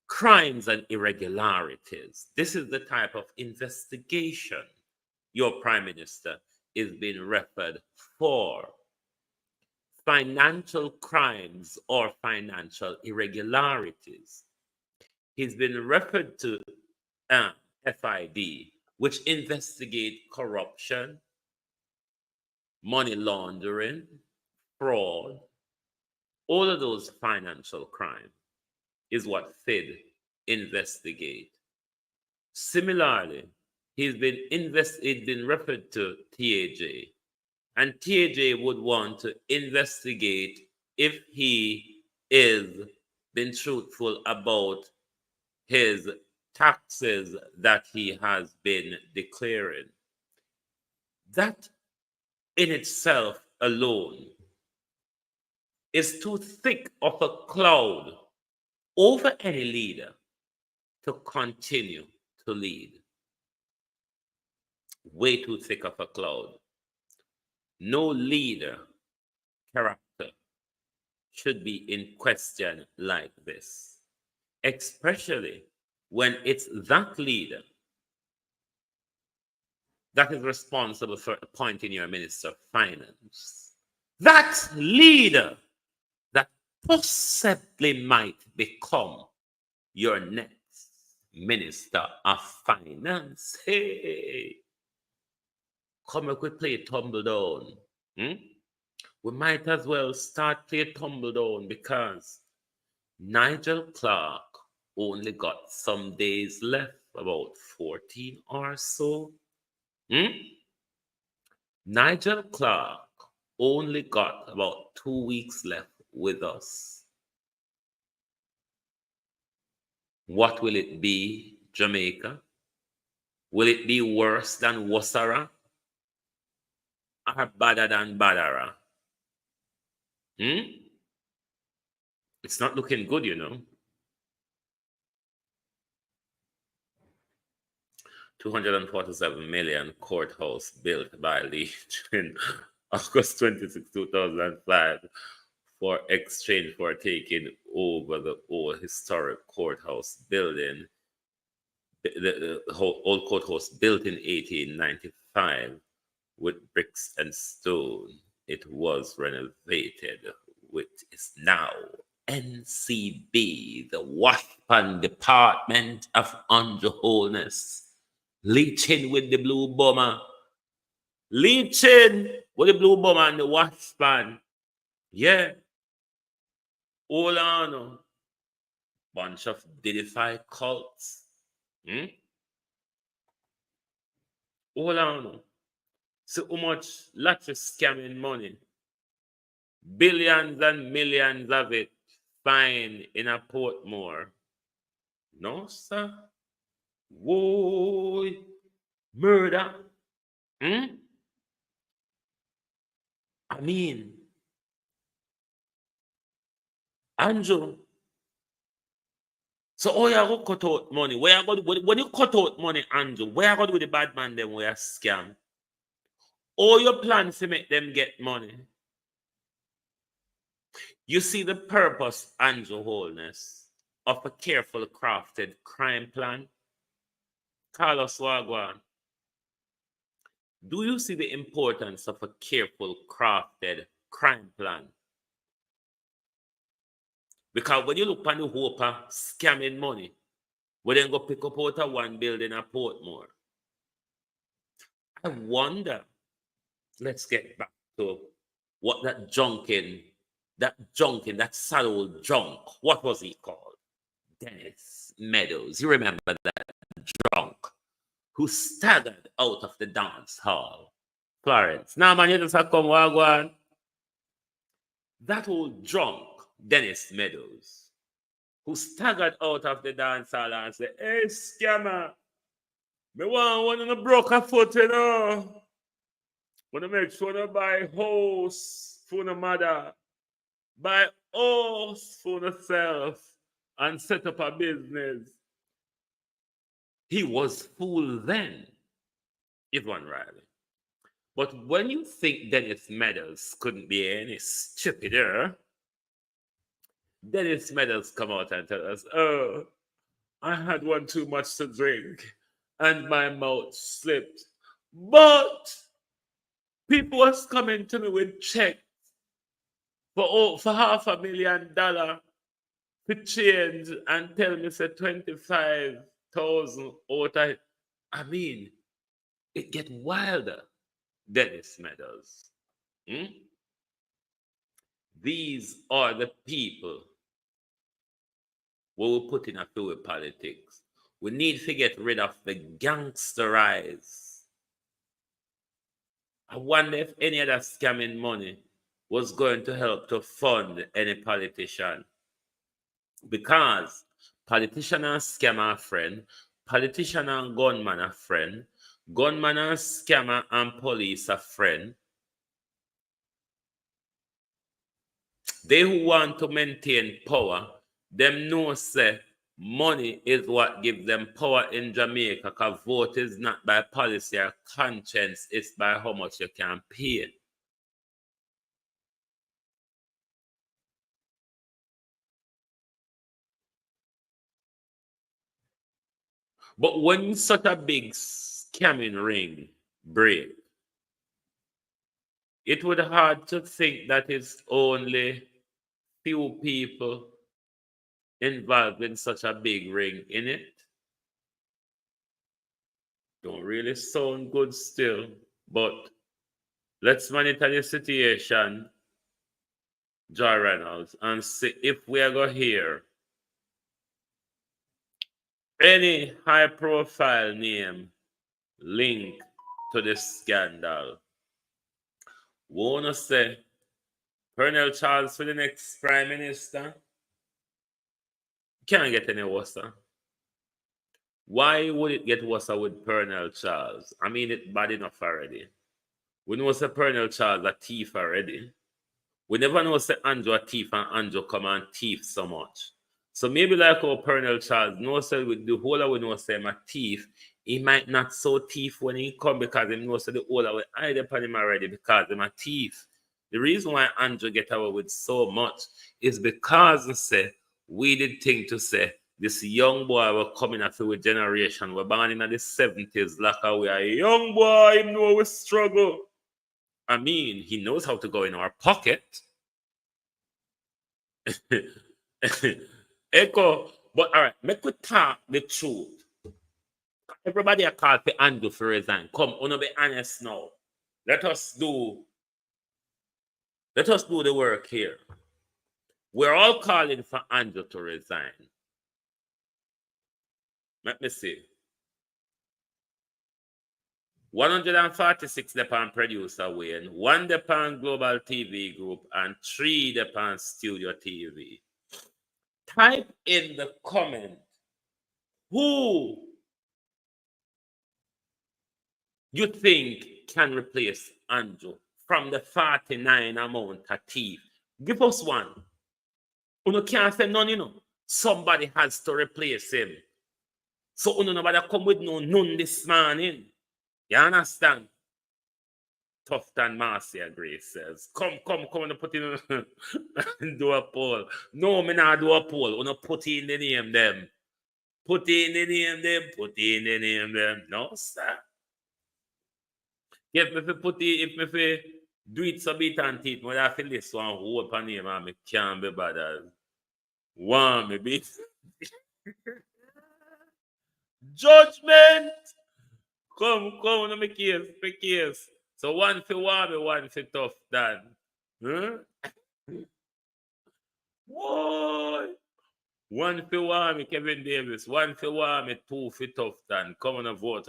crimes and irregularities. This is the type of investigation your prime minister is being referred for. Financial crimes or financial irregularities. He's been referred to FID, which investigate corruption, money laundering, fraud. All of those financial crimes is what FID investigate. Similarly, he's been referred to TAJ, and TAJ would want to investigate if he is been truthful about his taxes that he has been declaring. That in itself alone is too thick of a cloud over any leader to continue to lead. Way too thick of a cloud. No leader character should be in question like this, especially when it's that leader that is responsible for appointing your minister of finance. That leader that possibly might become your next minister of finance. Hey, come and we play tumble down. We might as well start play tumble down because Nigel Clark only got some days left, about 14 or so. Nigel Clark only got about 2 weeks left with us. What will it be, Jamaica? Will it be worse than Wassara? Or badder than Badara? It's not looking good, you know. 247 million courthouse built by Leach in August 26, 2005 for exchange for taking over the old historic courthouse building. The whole old courthouse built in 1895 with bricks and stone. It was renovated, which is now NCB, the Washpan Department of Underholdness. Leaching with the blue bomber. Leaching with the blue bomber and the Washpan. Yeah. Hold on. Bunch of Didify cults. Hold on. So how much lots of scamming money? Billions and millions of it fine in a Portmore. No, sir. Whoa, murder. I mean, Andrew. So how you go cut out money? Where you go when you cut out money, Andrew? Where you go do with the bad man them where you scam? All your plans to make them get money. You see the purpose, Andrew Holness, of a carefully crafted crime plan? Carlos Wagwan, do you see the importance of a careful crafted crime plan? Because when you look on the hope of scamming money, we then go pick up out of one building at Portmore. I wonder, let's get back to what that sad old junk, what was he called? Dennis Meadows. You remember that drunk who staggered out of the dance hall? Florence. Now, man, you just have come, Wagwan. that old drunk Dennis Meadows, who staggered out of the dance hall and said, "Hey, scammer, me want one on a broke a foot, you know. Wanna make sure to buy house for the mother, buy house for herself, and set up a business." He was fooled then, Yvonne Riley. But when you think Dennis Meadows couldn't be any stupider, Dennis Meadows come out and tell us, "Oh, I had one too much to drink and my mouth slipped. But people was coming to me with checks for $500,000 to change and tell me say 25,000 out of it." I mean, it get wilder, Dennis Meadows. Hmm? These are the people who we put in a fluid politics. We need to get rid of the gangsterize. I wonder if any other scamming money was going to help to fund any politician. Because politician and scammer are friend, politician and gunman are friend, gunman and scammer and police are friend. They who want to maintain power, them know say money is what gives them power in Jamaica, because vote is not by policy or conscience, it's by how much you can pay. But when such a big scamming ring break, it would hard to think that it's only few people involved in such a big ring in it. Don't really sound good still, but let's monitor the situation, Joy Reynolds, and see if we are going to hear any high profile name linked to this scandal. We want to say Colonel Charles for the next Prime Minister. Can't get any worse. Why would it get worse with Colonel Charles? I mean, it's bad enough already. We know say Colonel Charles a thief already. We never know say Andrew a thief and Andrew come and thief so much. So maybe like our Colonel Charles, no say with the whole we know say him a thief, he might not so thief when he come because he knows say the whole we hide upon him already because him a thief. The reason why Andrew get away with so much is because say we did think to say this young boy were coming after with generation. We're born in the 70s, like how we are a young boy, him know we struggle. I mean, he knows how to go in our pocket. Echo, but all right, make we talk the truth. Everybody are called for Andrew for resign. Come, wanna be honest now. Let us do the work here. We're all calling for Andrew to resign. Let me see. 146 Depan producer Wayne, 1 Depan Global TV Group, and 3 Depan Studio TV. Type in the comment who you think can replace Andrew from the 49 amount of thief. Give us one. You can't say none, you know. Somebody has to replace him. So nobody come with none this morning. You understand? Tough than Marcia Grace says. Come and put in do a poll. No, me not do a poll. You put in the name them. Put in the name them. Put in the name them. No, sir. If me do it so bit and teeth, I feel this one who open name and me can't be bothered. One me be judgment. Come, no make case. So one for warm, one for tough, Dan. Huh? Boy. One for warm, Kevin Davis. One for warm, 2 for tough, Dan. Come on a vote.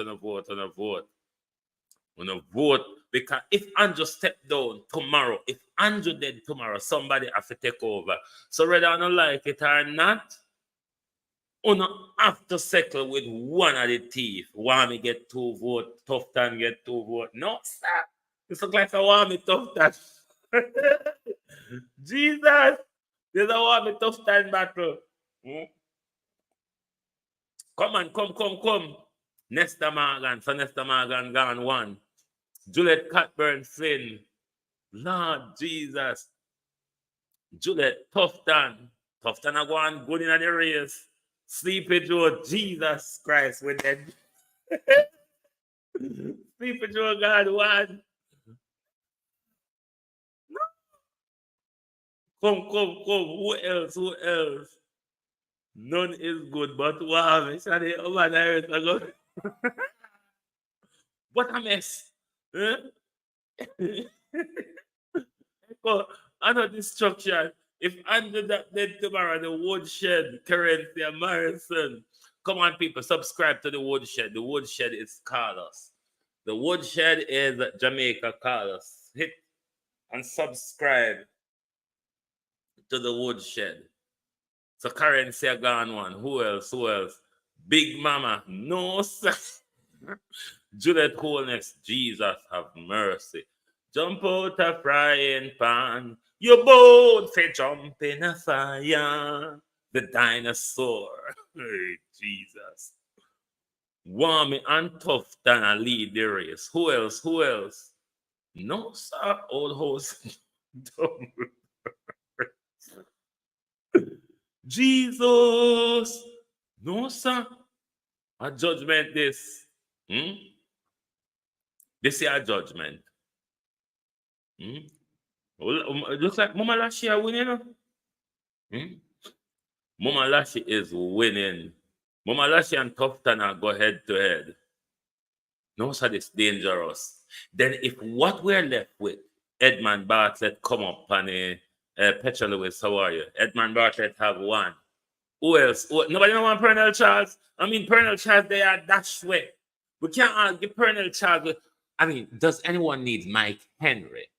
Wanna vote because if Andrew step down tomorrow, if Andrew dead tomorrow, somebody have to take over. So whether I don't like it or not, you have to settle with one of the thief. Want me get 2 vote, tough time get 2 vote. No, sir. It's look like I want me tough time. Jesus, there's a want me tough time battle. Hmm? Come on, come. Nesta Morgan, so Nesta Morgan gone 1. Juliet Catburn Flynn. Lord Jesus. Juliet Tufton. Tufton are going good in the race. Sleepy Joe, Jesus Christ, we're dead. Sleepy Joe God 1. Come. Who else? None is good, but wow, it's over there. What a mess. Huh? Another destruction. If Andrew that dead tomorrow, the woodshed, Currency and Morrison. Come on, people, subscribe to the woodshed. The woodshed is Carlos. The woodshed is Jamaica Carlos. Hit and subscribe to the woodshed. So Currency are gone 1. Who else? Big Mama. No, sir. Juliet Coolness. Jesus have mercy. Jump out a frying pan. You both say jump in a fire. The dinosaur. Hey, Jesus. Warm and tough than a lead the race. Who else? No, sir. Old house. Jesus. No, sir. A judgment this. This is a judgment. It looks like Mama Lashley are winning. Mama Lashley is winning. Mama Lashley and Tufton are go head to head. No, sir, it's dangerous. Then if what we're left with, Edmund Bartlett come up and Petra Lewis, how are you? Edmund Bartlett have 1. Who else? Nobody want Pernell Charles? I mean, Pernell Charles, they are that way. We can't argue Pernell Charles. I mean, does anyone need Mike Henry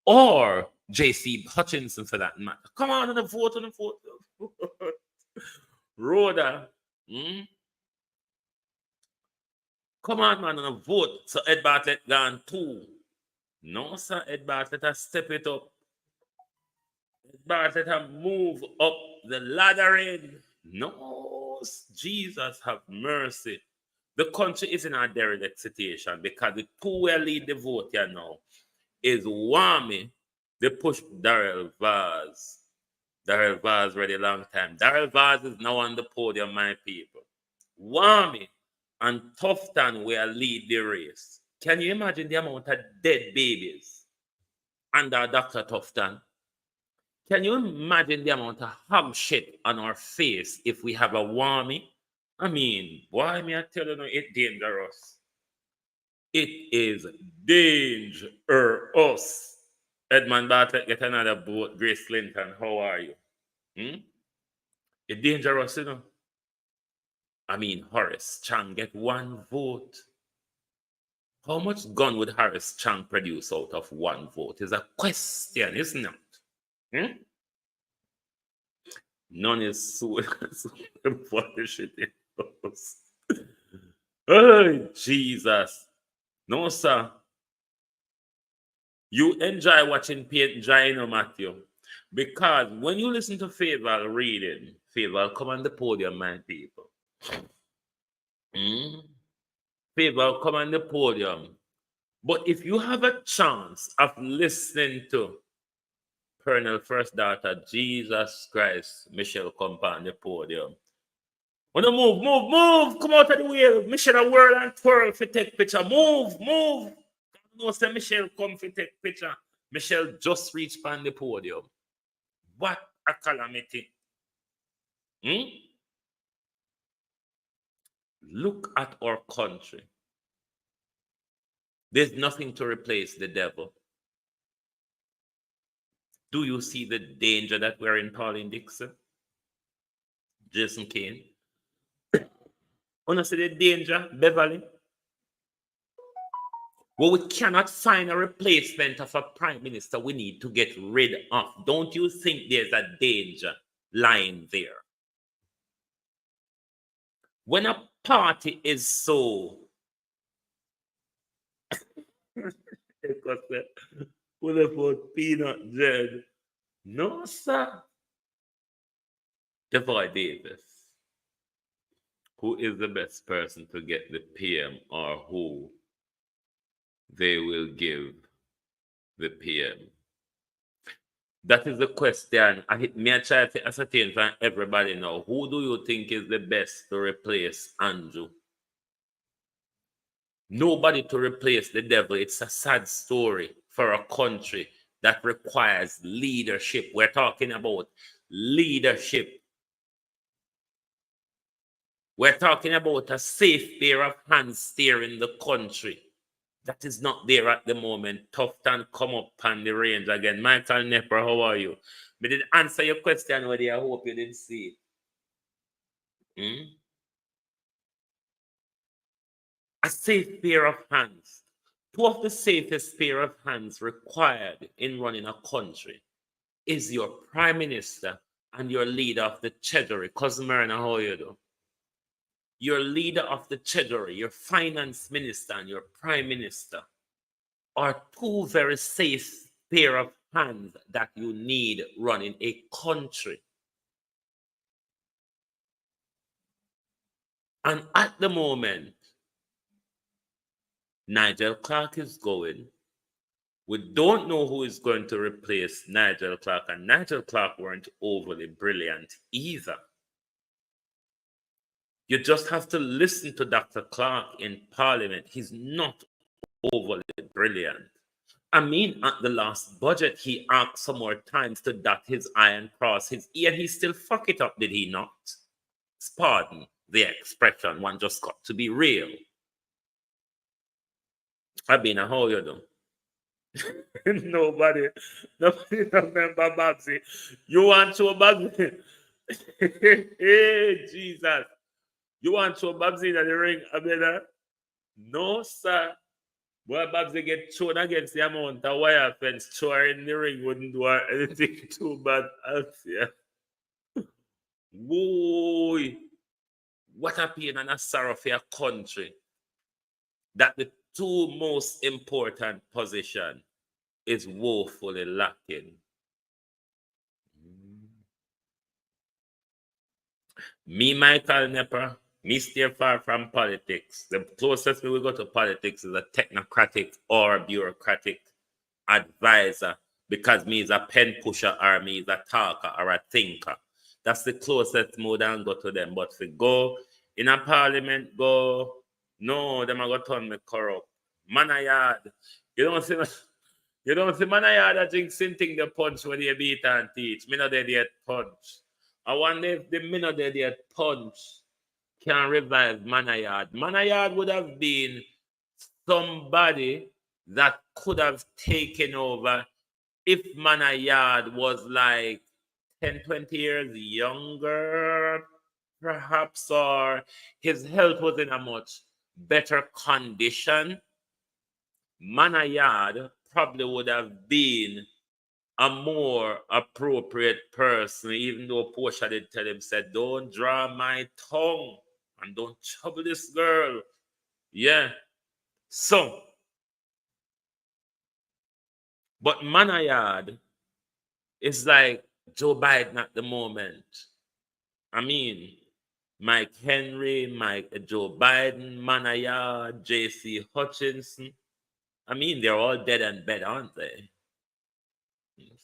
or J.C. Hutchinson for that matter? Come on the vote. Rhoda. Come on, man, on a vote. So Ed Bartlett gone 2. No, sir, Ed Bartlett has step it up. Ed Bartlett have move up the laddering. No, Jesus have mercy. The country is in a derelict situation because the 2 will lead the vote here now is Wami. They push Darrell Vaz. Darrell Vaz ready a long time. Darrell Vaz is now on the podium, my people. Wami and Tufton will lead the race. Can you imagine the amount of dead babies under Dr. Tufton? Can you imagine the amount of hog shit on our face if we have a Wami? I mean, why me I tell you, it's dangerous. It is dangerous. Edmund Bartlett get another vote. Grace Clinton, how are you? It's dangerous, you know. I mean, Horace Chang get 1 vote. How much gun would Horace Chang produce out of 1 vote? Is a question, isn't it? None is so bullshit. Oh, Jesus. No, sir. You enjoy watching paint dry, Matthew. Because when you listen to Favor reading, Favor come on the podium, my people. Favor come on the podium. But if you have a chance of listening to Pernell First Daughter, Jesus Christ, Michelle come on the podium. Wanna move. Come out of the way. Michelle a whirl and twirl for take picture. Move. No, say Michelle come for take picture. Michelle just reached on the podium. What a calamity. Look at our country. There's nothing to replace the devil. Do you see the danger that we're in, Pauline Dixon? Jason Kane? Wanna see the danger, Beverly? Well, we cannot find a replacement of a prime minister we need to get rid of. Don't you think there's a danger lying there? When a party is so with a peanut dead. No, sir. Devoy Davis, who is the best person to get the PM or who they will give the PM? That is the question. I try to ascertain from everybody now. Who do you think is the best to replace Andrew? Nobody to replace the devil. It's a sad story for a country that requires leadership. We're talking about leadership. We're talking about a safe pair of hands steering the country. That is not there at the moment. Tufton come up on the range again. Michael Nepper, how are you? But did answer your question already. I hope you didn't see it. A safe pair of hands. Two of the safest pair of hands required in running a country is your prime minister and your leader of the treasury. Cousin Marina, how are you do? Your leader of the treasury, your finance minister and your prime minister are two very safe pair of hands that you need running a country. And at the moment, Nigel Clark is going. We don't know who is going to replace Nigel Clark, and Nigel Clark weren't overly brilliant either. You just have to listen to Dr. Clark in Parliament. He's not overly brilliant. I mean, at the last budget, he asked some more times to dot his I and cross his E, and he still fuck it up, did he not? Pardon the expression, one just got to be real. I've been a how you do. Nobody remember Babsy. You want to Babsy? Hey, Jesus. You want to Babsy in the ring, Abeda? No, sir. Boy, Babsy get thrown against the amount of wire fence. Throw her in the ring wouldn't do her anything too bad. Yeah. Boy, what a pain and a sorrow for your country that the two most important position is woefully lacking. Me, Michael Nepper, me stay far from politics. The closest we will go to politics is a technocratic or bureaucratic advisor, because me is a pen pusher or me is a talker or a thinker. That's the closest mode and go to them. But if we go in a parliament, no, them are going to turn me corrupt. Man a yard. You don't see man a yard that drink thing the punch when you beat and teach. Me not there yet punch. I wonder if the minute they did punch can revive Manayard. Manayard would have been somebody that could have taken over if Manayard was like 10, 20 years younger, perhaps, or his health was in a much better condition. Manayard probably would have been a more appropriate person, even though Portia did tell him, said, don't draw my tongue and don't trouble this girl. Yeah. So, but Manayard is like Joe Biden at the moment. I mean, Mike Henry, Joe Biden, Manayard, J.C. Hutchinson. I mean, they're all dead and bed, aren't they?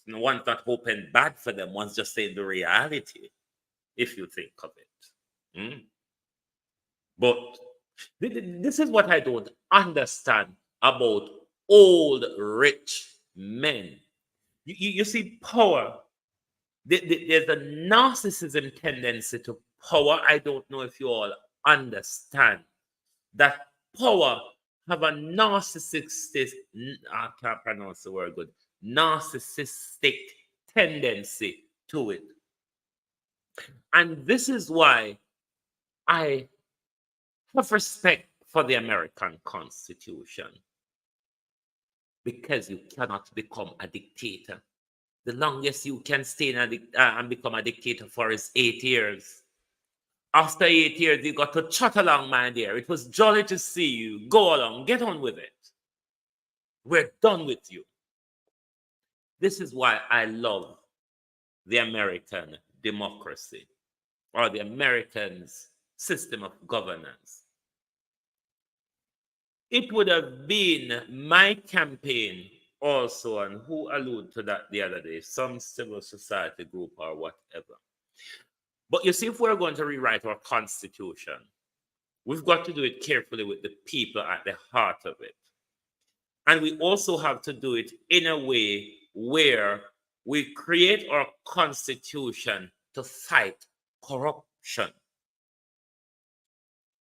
One's not hoping bad for them. One's just saying the reality, if you think of it. But this is what I don't understand about old rich men. You see, power. There's a narcissism tendency to power. I don't know if you all understand that power have a narcissistic, I can't pronounce the word good, narcissistic tendency to it. And this is why I have respect for the American Constitution. because you cannot become a dictator. The longest you can stay and become a dictator for is 8 years. After 8 years, you got to trot along, my dear. It was jolly to see you. Go along, get on with it. We're done with you. This is why I love the American democracy, or the American system of governance. It would have been my campaign also, and who alluded to that the other day, some civil society group or whatever. But you see, if we're going to rewrite our constitution, we've got to do it carefully with the people at the heart of it. And we also have to do it in a way where we create our constitution to fight corruption.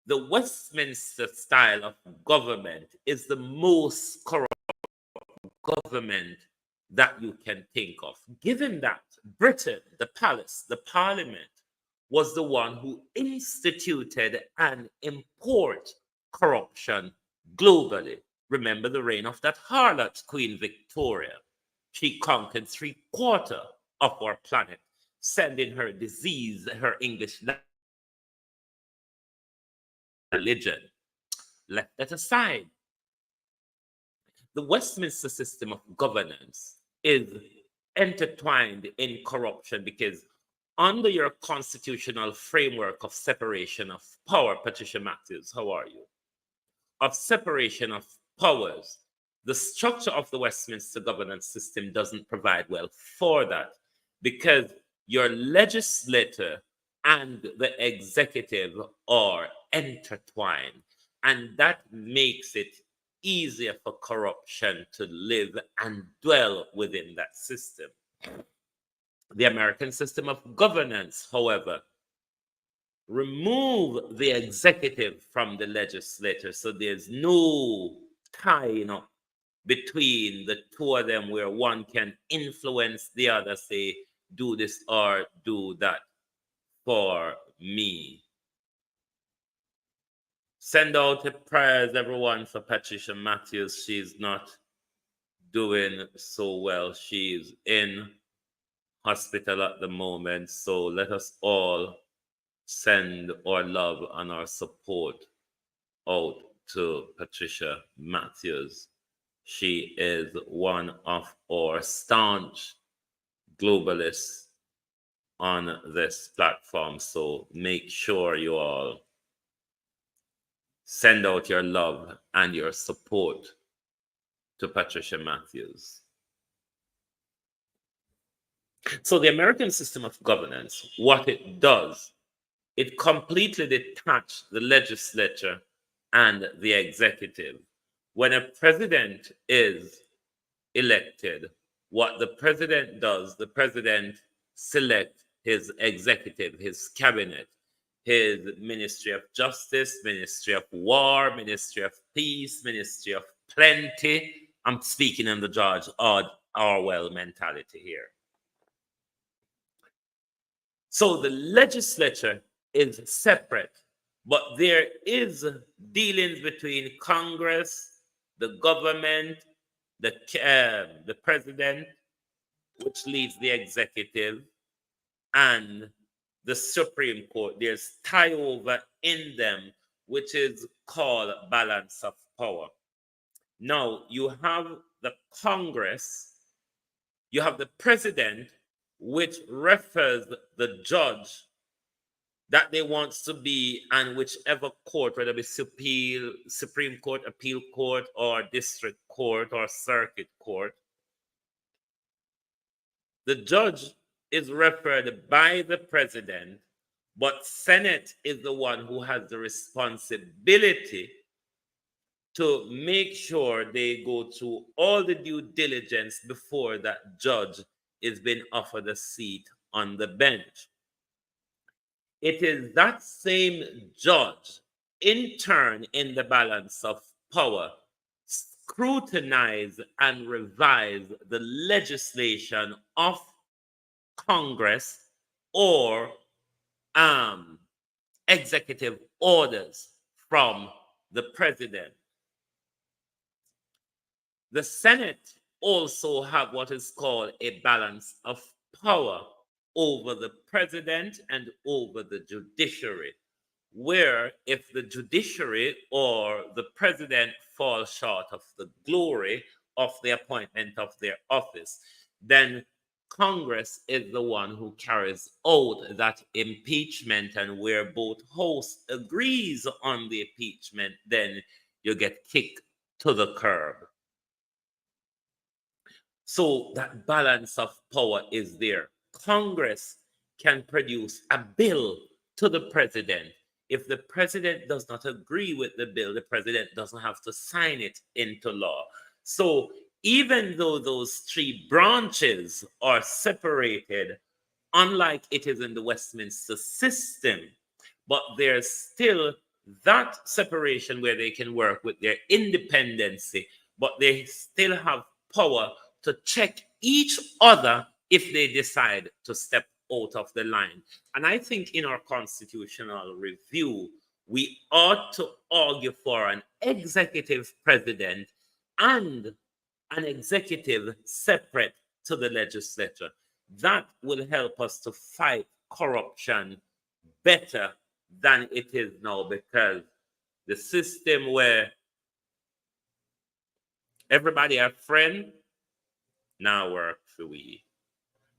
The Westminster style of government is the most corrupt government that you can think of. Given that Britain, the palace, the parliament, was the one who instituted and import corruption globally. Remember the reign of that harlot, Queen Victoria. She conquered 3/4 of our planet, sending her disease, her English religion. Left that aside. The Westminster system of governance is intertwined in corruption because under your constitutional framework of separation of power, Patricia Matthews, how are you? Of separation of powers, the structure of the Westminster governance system doesn't provide well for that because your legislature and the executive are intertwined, and that makes it easier for corruption to live and dwell within that system. The American system of governance, however, remove the executive from the legislature, so there's no tying up between the two of them where one can influence the other, say, do this or do that for me. Send out the prayers, everyone, for Patricia Matthews. She's not doing so well. She's in hospital at the moment. So let us all send our love and our support out to Patricia Matthews. She is one of our staunch globalists on this platform. So make sure you all send out your love and your support to Patricia Matthews. So the American system of governance, what it does, it completely detaches the legislature and the executive. When a president is elected, what the president does, the president selects his executive, his cabinet, his Ministry of Justice, Ministry of War, Ministry of Peace, Ministry of Plenty. I'm speaking in the George Orwell mentality here. So the legislature is separate, but there is dealings between Congress, the government, the president, which leads the executive, and the Supreme Court. There's tie over in them, which is called balance of power. Now, you have the Congress, you have the president, which refers the judge that they want to be, and whichever court, whether it be Supreme Court, Appeal Court, or District Court, or Circuit Court, the judge is referred by the president, but Senate is the one who has the responsibility to make sure they go through all the due diligence before that judge is being offered a seat on the bench. It is that same judge, in turn, in the balance of power, scrutinize and revise the legislation of Congress or executive orders from the president. The Senate also have what is called a balance of power over the president and over the judiciary, where if the judiciary or the president fall short of the glory of the appointment of their office, then Congress is the one who carries out that impeachment, and where both hosts agrees on the impeachment, then you get kicked to the curb. So that balance of power is there. Congress can produce a bill to the president. If the president does not agree with the bill, the president doesn't have to sign it into law. So even though those three branches are separated, unlike it is in the Westminster system, but there's still that separation where they can work with their independency, but they still have power to check each other if they decide to step out of the line. And I think in our constitutional review, we ought to argue for an executive president and an executive separate to the legislature. That will help us to fight corruption better than it is now, because the system where everybody a friend now work for we.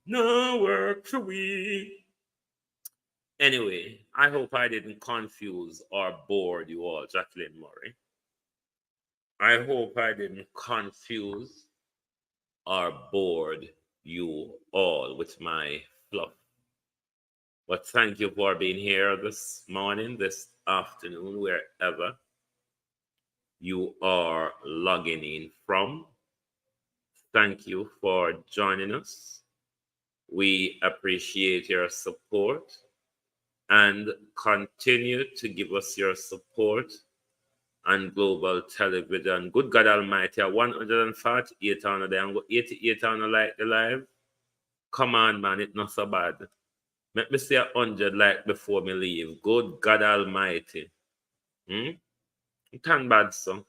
Now work for we. Anyway, I hope I didn't confuse or bore you all, Jacqueline Murray. I hope I didn't confuse or bored you all with my fluff. But thank you for being here this morning, this afternoon, wherever you are logging in from. Thank you for joining us. We appreciate your support, and continue to give us your support on Global Television. Good God Almighty, 148 on there and 88 on like the live. Come on, man, it's not so bad. Let me say 100 like before me leave. Good God Almighty. It ain't bad, so.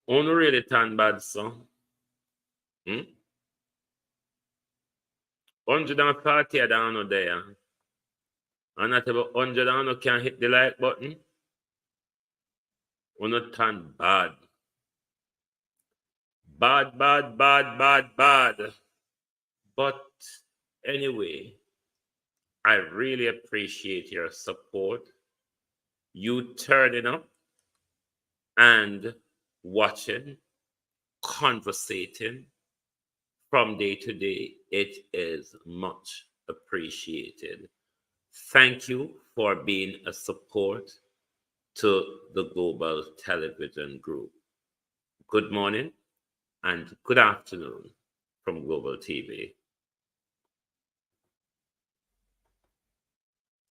Only really turn bad, so. 140 down there. And not about 100 down can hit the like button. We're not turn bad. Bad. But anyway, I really appreciate your support. You turning up and watching, conversating from day to day. It is much appreciated. Thank you for being a support to the Global Television Group. Good morning and good afternoon from Global TV.